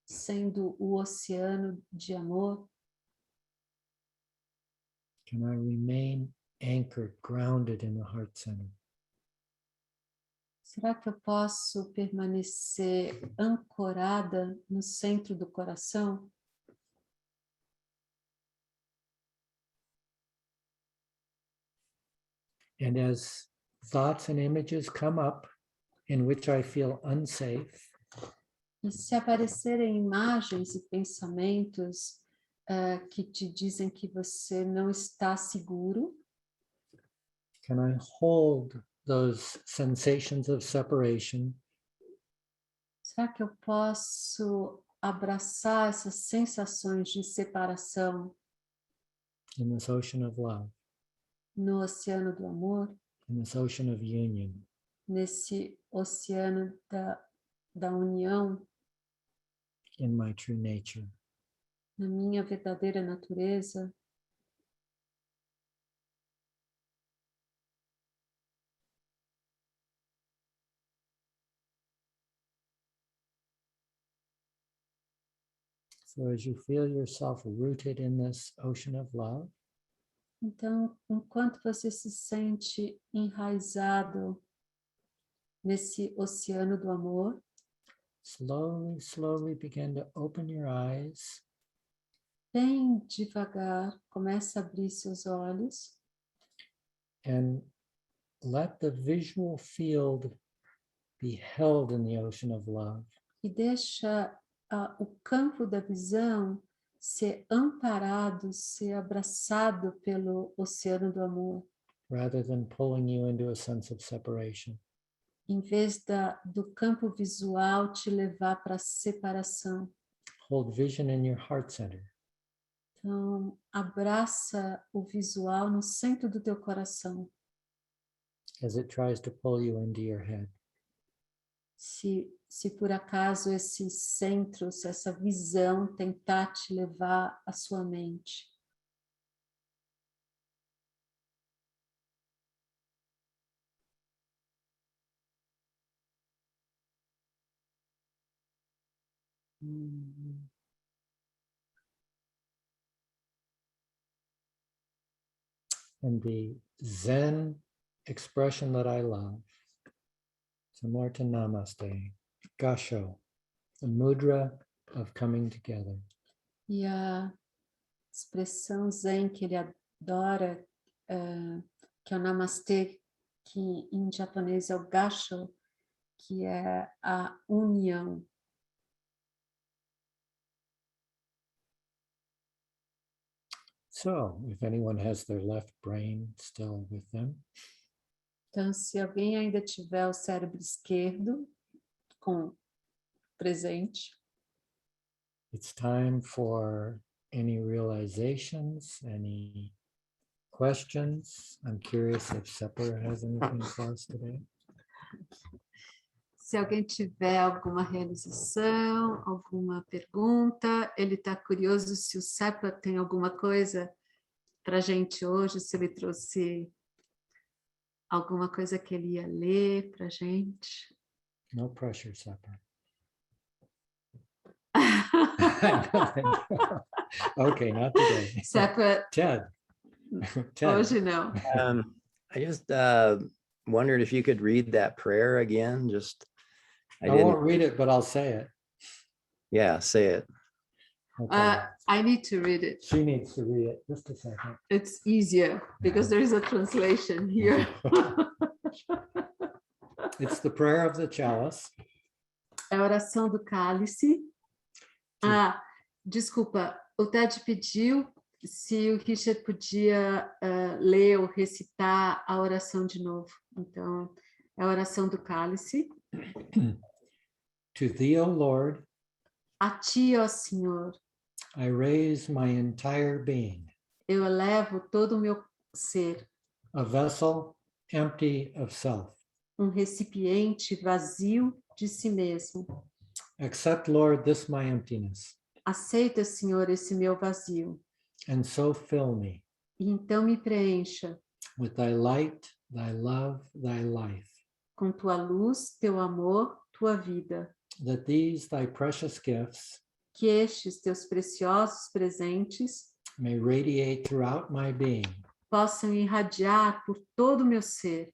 sendo o oceano de amor? Can I remain anchored, grounded in the heart center? Será que eu posso permanecer ancorada no centro do coração? And as thoughts and images come up in which I feel unsafe, E se aparecerem imagens e pensamentos que te dizem que você não está seguro, can I hold those sensations of separation será que eu posso abraçar essas sensações de separação in this ocean of love, no oceano do amor, in this ocean of union? nesse oceano da união, In my true nature. na minha verdadeira natureza? So as you feel yourself rooted in this ocean of love, Então, enquanto você se sente enraizado nesse oceano do amor, slowly, slowly begin to open your eyes bem devagar, começa a abrir seus olhos and let the visual field be held in the ocean of love. e deixa o campo da visão ser amparado, ser abraçado pelo oceano do amor, Rather than pulling you into a sense of separation. em vez do campo visual te levar para a separação. Hold vision in your heart center. Então, abraça o visual no centro do teu coração. As it tries to pull you into your head. Se por acaso esse centro, se essa visão tentar te levar à sua mente. And the Zen expression that I love, similar to Namaste, Gasho, the mudra of coming together. E a expressão Zen que ele adora, que é o Namastê, que em japonês é o Gasho, que é a união. So, if anyone has their left brain still with them, Então, se alguém ainda tiver o cérebro esquerdo presente, it's time for any realizations, any questions. I'm curious if Sepper has anything for us today. se alguém tiver alguma realização, alguma pergunta, ele está curioso se o Sepa tem alguma coisa para a gente hoje, se ele trouxe alguma coisa que ele ia ler para a gente. No pressure, Sepper. Okay, not today. Sepa, Ted. Ted. hoje não. I just wondered if you could read that prayer again. I won't read it, but I'll say it. Yeah, say it. Okay. I need to read it. She needs to read it. Just a second. It's easier because there is a translation here. It's the prayer of the chalice. É a oração do cálice. Desculpa, o Ted pediu se o Richard podia ler ou recitar a oração de novo. Então, é a oração do cálice. To thee, O Lord, a ti, ó Senhor, I raise my entire being, eu elevo todo o meu ser, a vessel empty of self. Recipiente vazio de si mesmo. Accept, Lord, this my emptiness. Aceita, Senhor, esse meu vazio. And so fill me. E então me preencha. With thy light, thy love, thy life. Com tua luz, teu amor, tua vida. That these thy precious gifts que estes teus preciosos presentes may radiate throughout my being possam irradiar por todo o meu ser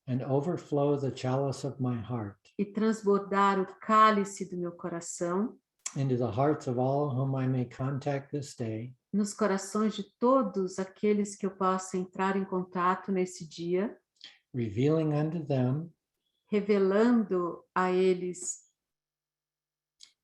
and overflow the chalice of my heart e transbordar o cálice do meu coração into the hearts of all whom I may contact this day, nos corações de todos aqueles que eu possa entrar em contato nesse dia, revealing unto them revelando a eles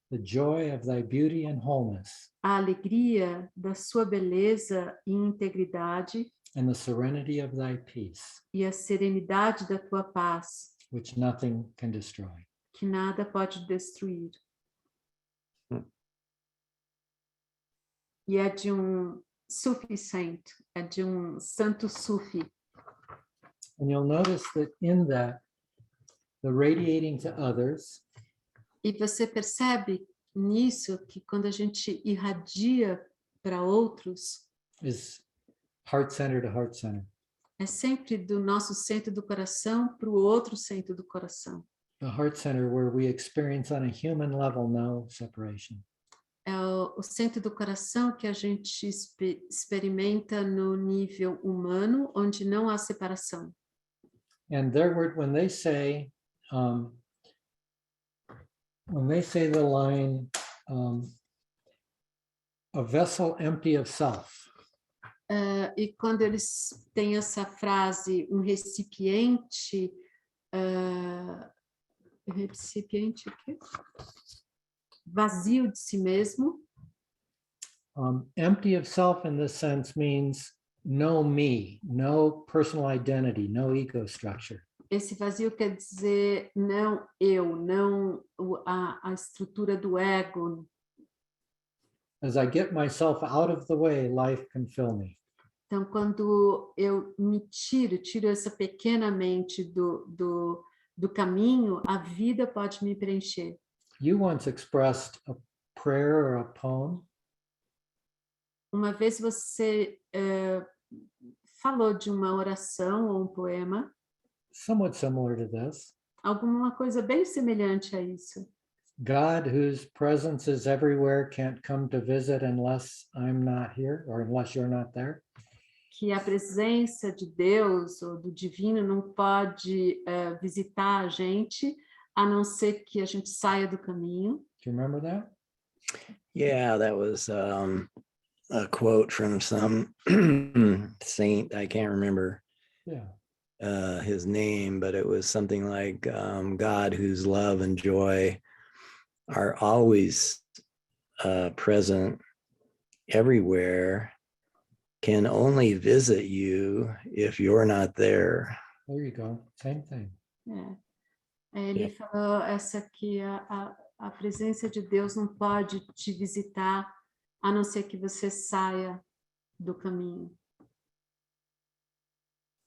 the joy of thy beauty and wholeness a alegria da sua beleza e integridade and the serenity of thy peace, e a serenidade da tua paz, which nothing can destroy. que nada pode destruir. E é de um Sufi saint, é de um santo Sufi. And you'll notice that in that, the radiating to others E você percebe nisso que quando a gente irradia para outros, is heart center to heart center. é sempre do nosso centro do coração para o outro centro do coração. The heart center where we experience on a human level no separation. É o centro do coração que a gente experimenta no nível humano, onde não há separação. And their word, when they say the line, a vessel empty of self, E quando eles têm essa frase, um recipiente, recipiente o quê? Vazio de si mesmo. empty of self in this sense means no me, no personal identity, no ego structure. Esse vazio quer dizer não eu, não a estrutura do ego. As I get myself out of the way, life can fill me. Então, quando eu me tiro essa pequena mente do caminho, a vida pode me preencher. You once expressed a prayer or a poem Uma vez você falou de uma oração ou um poema, somewhat similar to this. alguma coisa bem semelhante a isso. God, whose presence is everywhere, can't come to visit unless I'm not here or unless you're not there. Que a presença de Deus ou do divino não pode visitar a gente, a não ser que a gente saia do caminho. Do you remember that? Yeah, that was a quote from some saint. I can't remember Yeah. his name, but it was something like God, whose love and joy are always present everywhere, can only visit you if you're not there. There you go. Same thing. Ele falou essa aqui, a presença de Deus não pode te visitar, a não ser que você saia do caminho.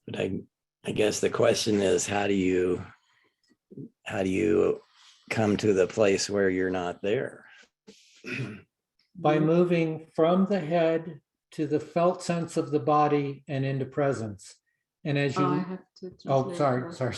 But I guess the question is, how do you come to the place where you're not there? By moving from the head to the felt sense of the body and into presence. And as I you, have to oh, translate sorry.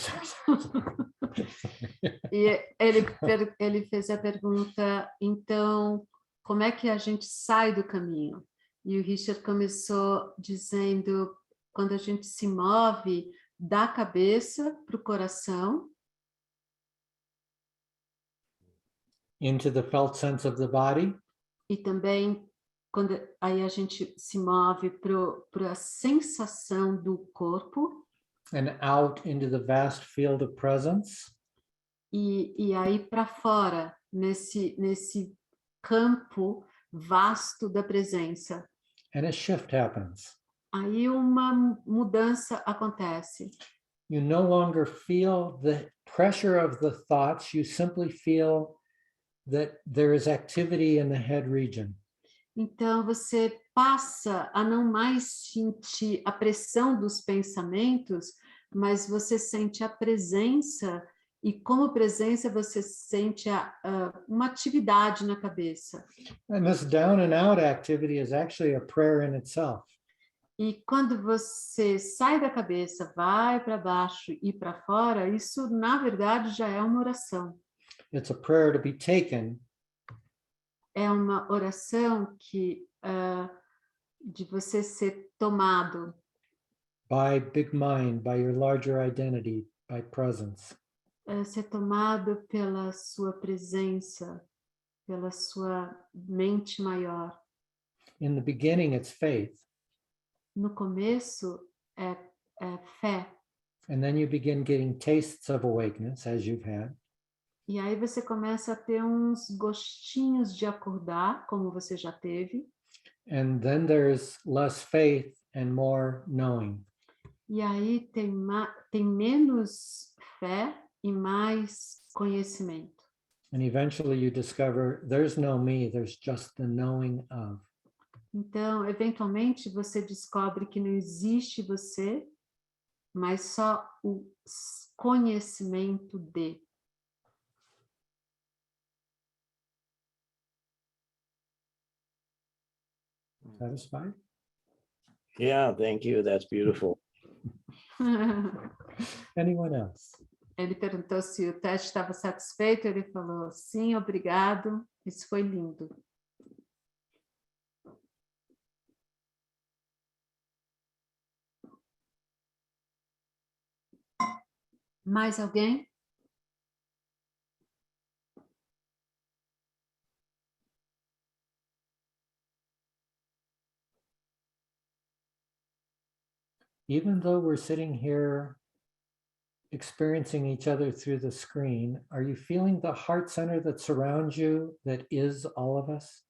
E ele fez a pergunta, então, como é que a gente sai do caminho? E o Richard começou dizendo, quando a gente se move da cabeça para o coração, Into the felt sense of the body e também quando aí a gente se move para a sensação do corpo, and out into the vast field of presence, e aí para fora, nesse campo vasto da presença. and a shift happens. Aí uma mudança acontece. You no longer feel the pressure of the thoughts, you simply feel that there is activity in the head region. Então você passa a não mais sentir a pressão dos pensamentos, mas você sente a presença, e como presença você sente uma atividade na cabeça. And this down and out activity is actually a prayer in itself. E quando você sai da cabeça, vai para baixo e para fora, isso na verdade já é uma oração. It's a prayer to be taken É uma oração que de você ser tomado by big mind, by your larger identity, by presence. ser tomado pela sua presença, pela sua mente maior. In the beginning, it's faith. No começo é fé. And then you begin getting tastes of awakeness, as you've had. E aí você começa a ter uns gostinhos de acordar, como você já teve. And then there's less faith and more knowing. E aí tem menos fé e mais conhecimento. And eventually you discover there's no me, there's just the knowing of. Então, eventualmente, você descobre que não existe você, mas só o conhecimento de. Satisfied? Yeah, thank you. That's beautiful. Anyone else? Ele perguntou se o teste estava satisfeito, ele falou, sim, obrigado, isso foi lindo. Mais alguém? Even though we're sitting here experiencing each other through the screen, are you feeling the heart center that surrounds you, that is all of us?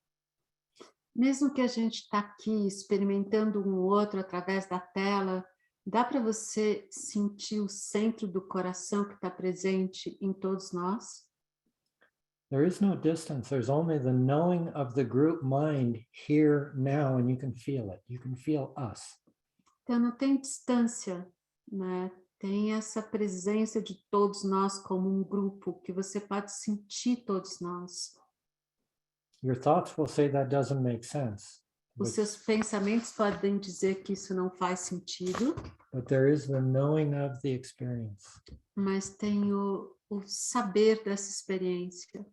Mesmo que a gente está aqui experimentando um outro através da tela, dá para você sentir o centro do coração que está presente em todos nós? There is no distance. There's only the knowing of the group mind here now, and you can feel it. You can feel us. Então não tem distância, né? Tem essa presença de todos nós como um grupo que você pode sentir todos nós. Your thoughts will say that doesn't make sense. Os seus pensamentos podem dizer que isso não faz sentido, But there is the knowing of the experience. mas tem o saber dessa experiência.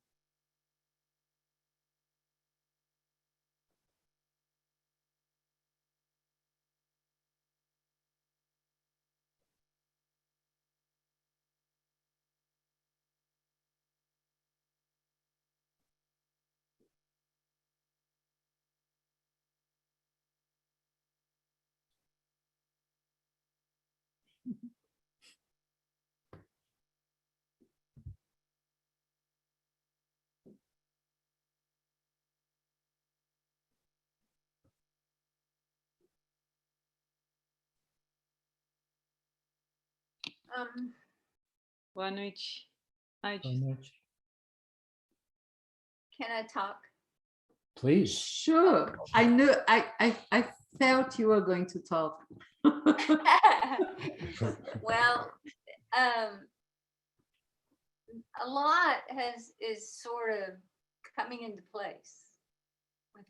Boa noite. Ai, So much. Can I talk? Please. Sure, I felt you were going to talk. Well, a lot is sort of coming into place.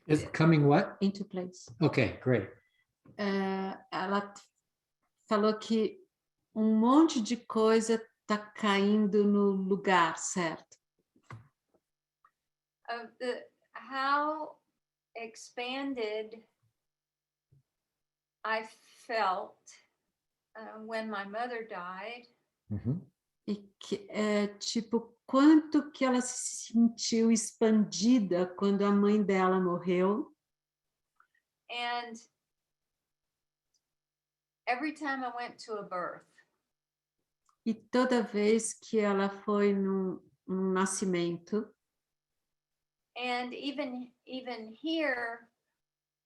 Is it coming what? Into place. Okay, great. Ela falou que monte de coisa está caindo no lugar certo. Of how expanded I felt when my mother died. Mm-hmm. E que tipo, quanto que ela se sentiu expandida quando a mãe dela morreu. And every time I went to a birth. E toda vez que ela foi num nascimento. And even here,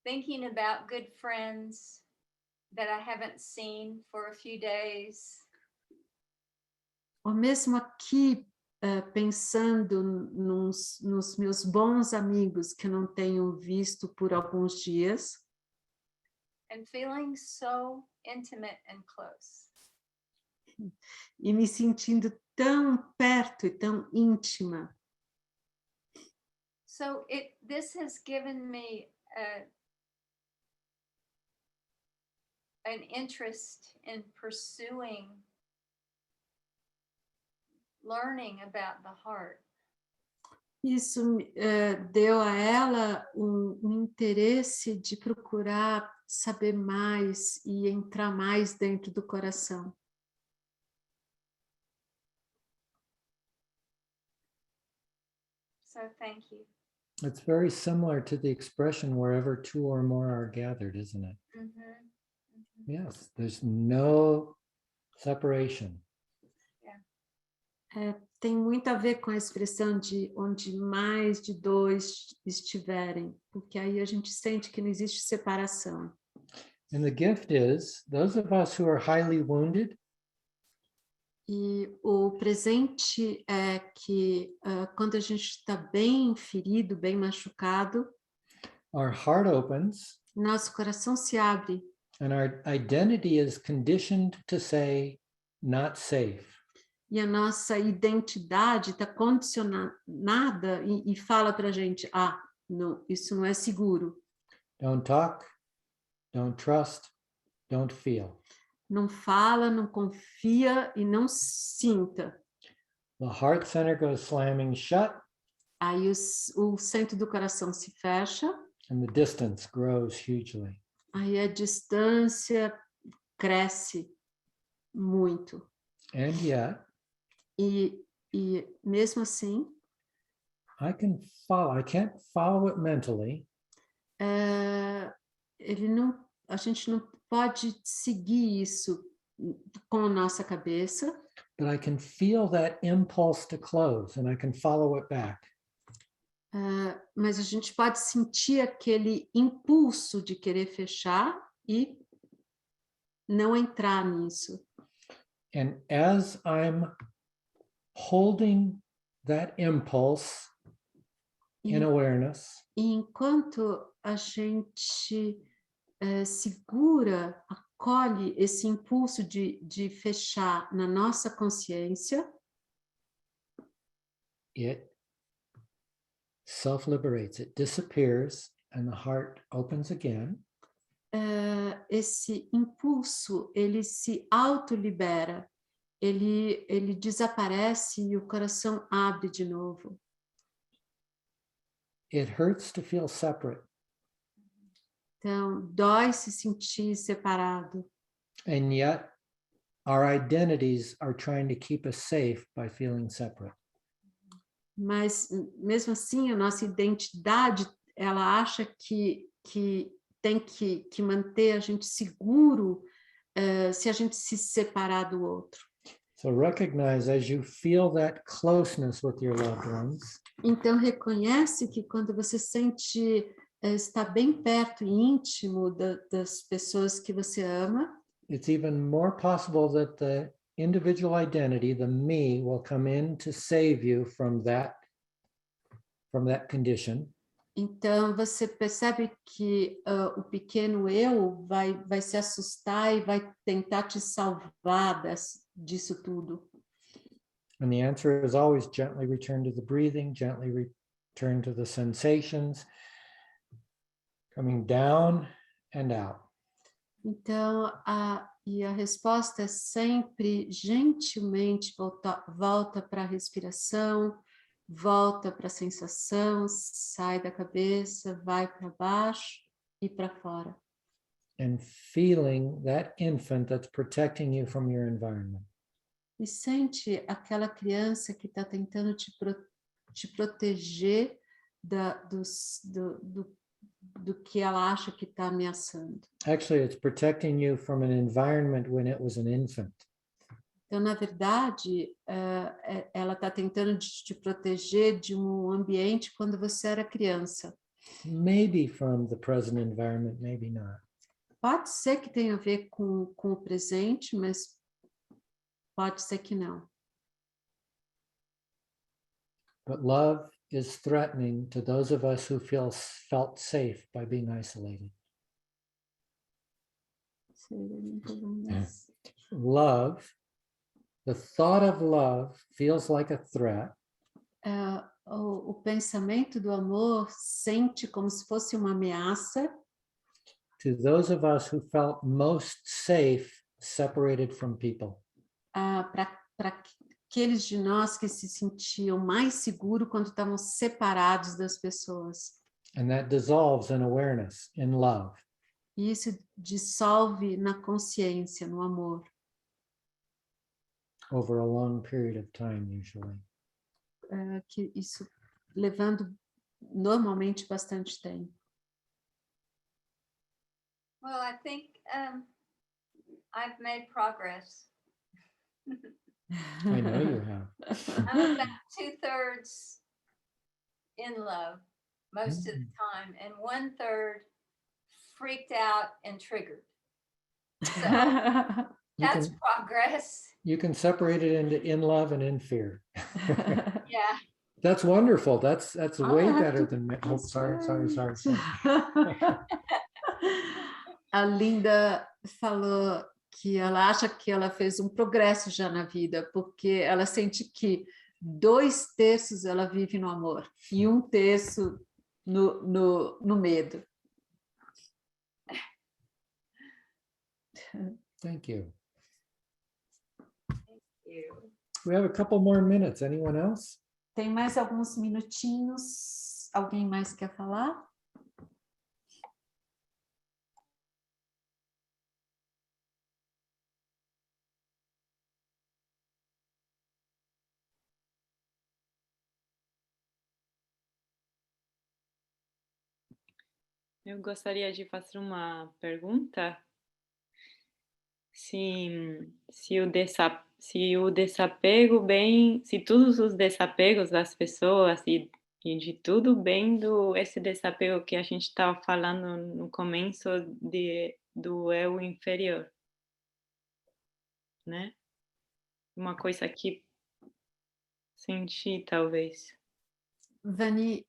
thinking about good friends that I haven't seen for a few days. Ou mesmo aqui, pensando nos meus bons amigos que eu não tenho visto por alguns dias. And feeling so intimate and close. E me sentindo tão perto e tão íntima. So this has given me an interest in pursuing learning about the heart. Isso deu a ela um interesse de procurar saber mais e entrar mais dentro do coração. So thank you. It's very similar to the expression wherever two or more are gathered, isn't it? Mhm. Yes, there's no separation. Tem muito a ver com a expressão de onde mais de dois estiverem, porque aí a gente sente que não existe separação. And the gift is those of us who are highly wounded, E o presente é que quando a gente está bem ferido, bem machucado, our heart opens nosso coração se abre and our identity is conditioned to say, not safe. e a nossa identidade está condicionada e fala para a gente, não, isso não é seguro. Don't talk, don't trust, don't feel. Não fala, não confia e não sinta. The heart center goes slamming shut Aí o centro do coração se fecha, and the distance grows hugely. aí a distância cresce muito. And yet, E mesmo assim, I can't follow it mentally, a gente não pode seguir isso com a nossa cabeça, but I can feel that impulse to close and I can follow it back. mas a gente pode sentir aquele impulso de querer fechar e não entrar nisso. And as I'm holding that impulse in awareness, E enquanto a gente segura, acolhe esse impulso de fechar na nossa consciência, it self-liberates, it disappears, and the heart opens again. esse impulso, ele se autolibera, ele desaparece e o coração abre de novo. It hurts to feel separate, Então, dói se sentir separado. and yet our identities are trying to keep us safe by feeling separate. Mas, mesmo assim, a nossa identidade, ela acha que tem que manter a gente seguro se a gente se separar do outro. So recognize as you feel that closeness with your loved ones, Então, reconhece que quando você sente estar bem perto e íntimo das pessoas que você ama, it's even more possible that the individual identity, the me, will come in to save you from that condition. então você percebe que o pequeno eu vai se assustar e vai tentar te salvar disso tudo. And the answer is always gently return to the breathing, gently return to the sensations, coming down and out. Então, a resposta é sempre gentilmente volta para a respiração, volta para a sensação, sai da cabeça, vai para baixo e para fora. And feeling that infant that's protecting you from your environment. E sente aquela criança que está tentando te proteger do que ela acha que está ameaçando. Actually, it's protecting you from an environment when it was an infant. Então, na verdade, ela está tentando te proteger de um ambiente quando você era criança. Maybe from the present environment, maybe not. Pode ser que tenha a ver com o presente, mas pode ser que não. But love is threatening to those of us who felt safe by being isolated. Love, the thought of love feels like a threat. O pensamento do amor sente como se fosse uma ameaça to those of us who felt most safe separated from people. para aqueles de nós que se sentiam mais seguros quando estavam separados das pessoas. And that dissolves in awareness, in love. E isso dissolve na consciência, no amor, Over a long period of time, usually. que isso levando normalmente bastante tempo. Well, I think I've made progress. I know you have. I'm about 2/3 in love most of the time, and 1/3 freaked out and triggered. So You that's can, progress. you can separate it into in love and in fear. Yeah. That's wonderful. That's way I have better to than. Oh, sorry. A Linda falou que ela acha que ela fez um progresso já na vida, porque ela sente que 2/3 ela vive no amor e 1/3 no medo. Thank you. You. We have a couple more minutes. Anyone else? Tem mais alguns minutinhos. Alguém mais quer falar? Eu gostaria de fazer uma pergunta. Se o desapego bem, se todos os desapegos das pessoas e de tudo bem esse desapego que a gente estava falando no começo do eu inferior, né? Uma coisa que senti, talvez. Vani,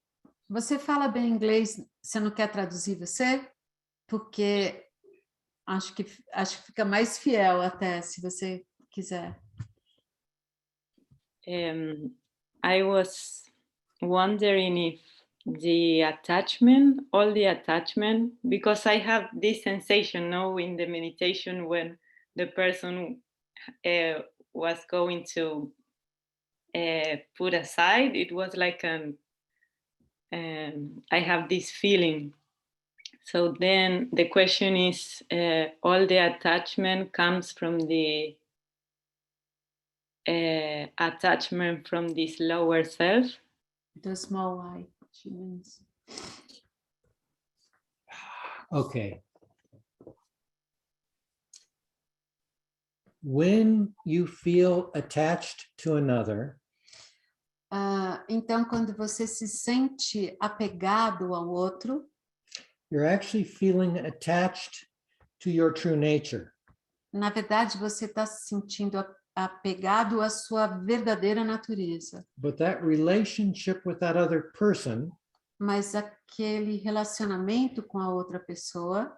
você fala bem inglês, você não quer traduzir você? Porque acho que fica mais fiel até, se você quiser. I was wondering if all the attachment, because I have this sensation now in the meditation when the person was going to put aside, it was like I have this feeling. So then the question is, all the attachment comes from the attachment from this lower self. The small I, she means. Okay. When you feel attached to another, Então, quando você se sente apegado ao outro, you're actually feeling attached to your true nature. na verdade, você está se sentindo apegado à sua verdadeira natureza. But that relationship with that other person Mas aquele relacionamento com a outra pessoa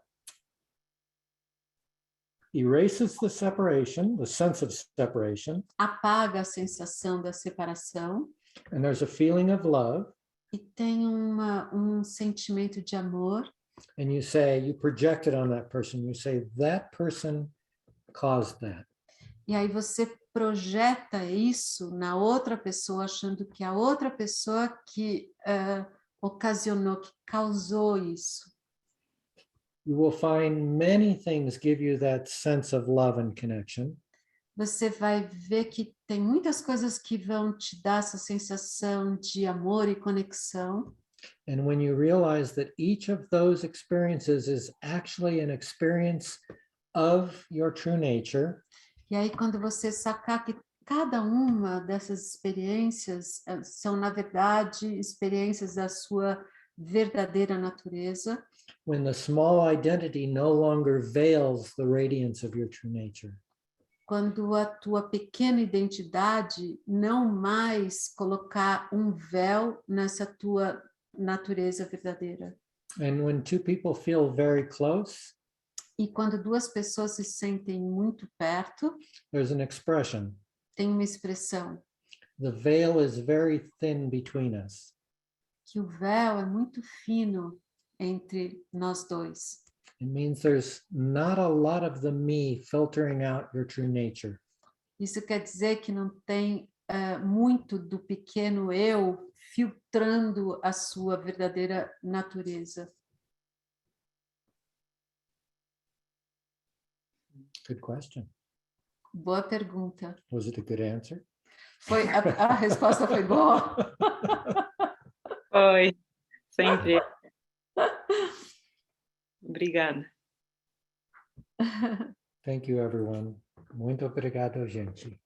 erases the separation, the sense of separation, apaga a sensação da separação and there's a feeling of love, e tem um sentimento de amor. and you project it on that person. You say, that person caused that. E aí você projeta isso na outra pessoa, achando que a outra pessoa que ocasionou, que causou isso. You will find many things give you that sense of love and connection. Você vai ver que tem muitas coisas que vão te dar essa sensação de amor e conexão. And when you realize that each of those experiences is actually an experience of your true nature, E aí, quando você sacar que cada uma dessas experiências são, na verdade, experiências da sua verdadeira natureza, when the small identity no longer veils the radiance of your true nature, quando a tua pequena identidade não mais colocar um véu nessa tua natureza verdadeira. and when two people feel very close, E quando duas pessoas se sentem muito perto, there's an expression. tem uma expressão, The veil is very thin between us. que o véu é muito fino entre nós dois. It means there's not a lot of the me filtering out your true nature. Isso quer dizer que não tem muito do pequeno eu, filtrando a sua verdadeira natureza? Good question. Boa pergunta. Was it a good answer? A resposta foi boa? Foi, sempre. Obrigada. Thank you, everyone. Muito obrigado, gente.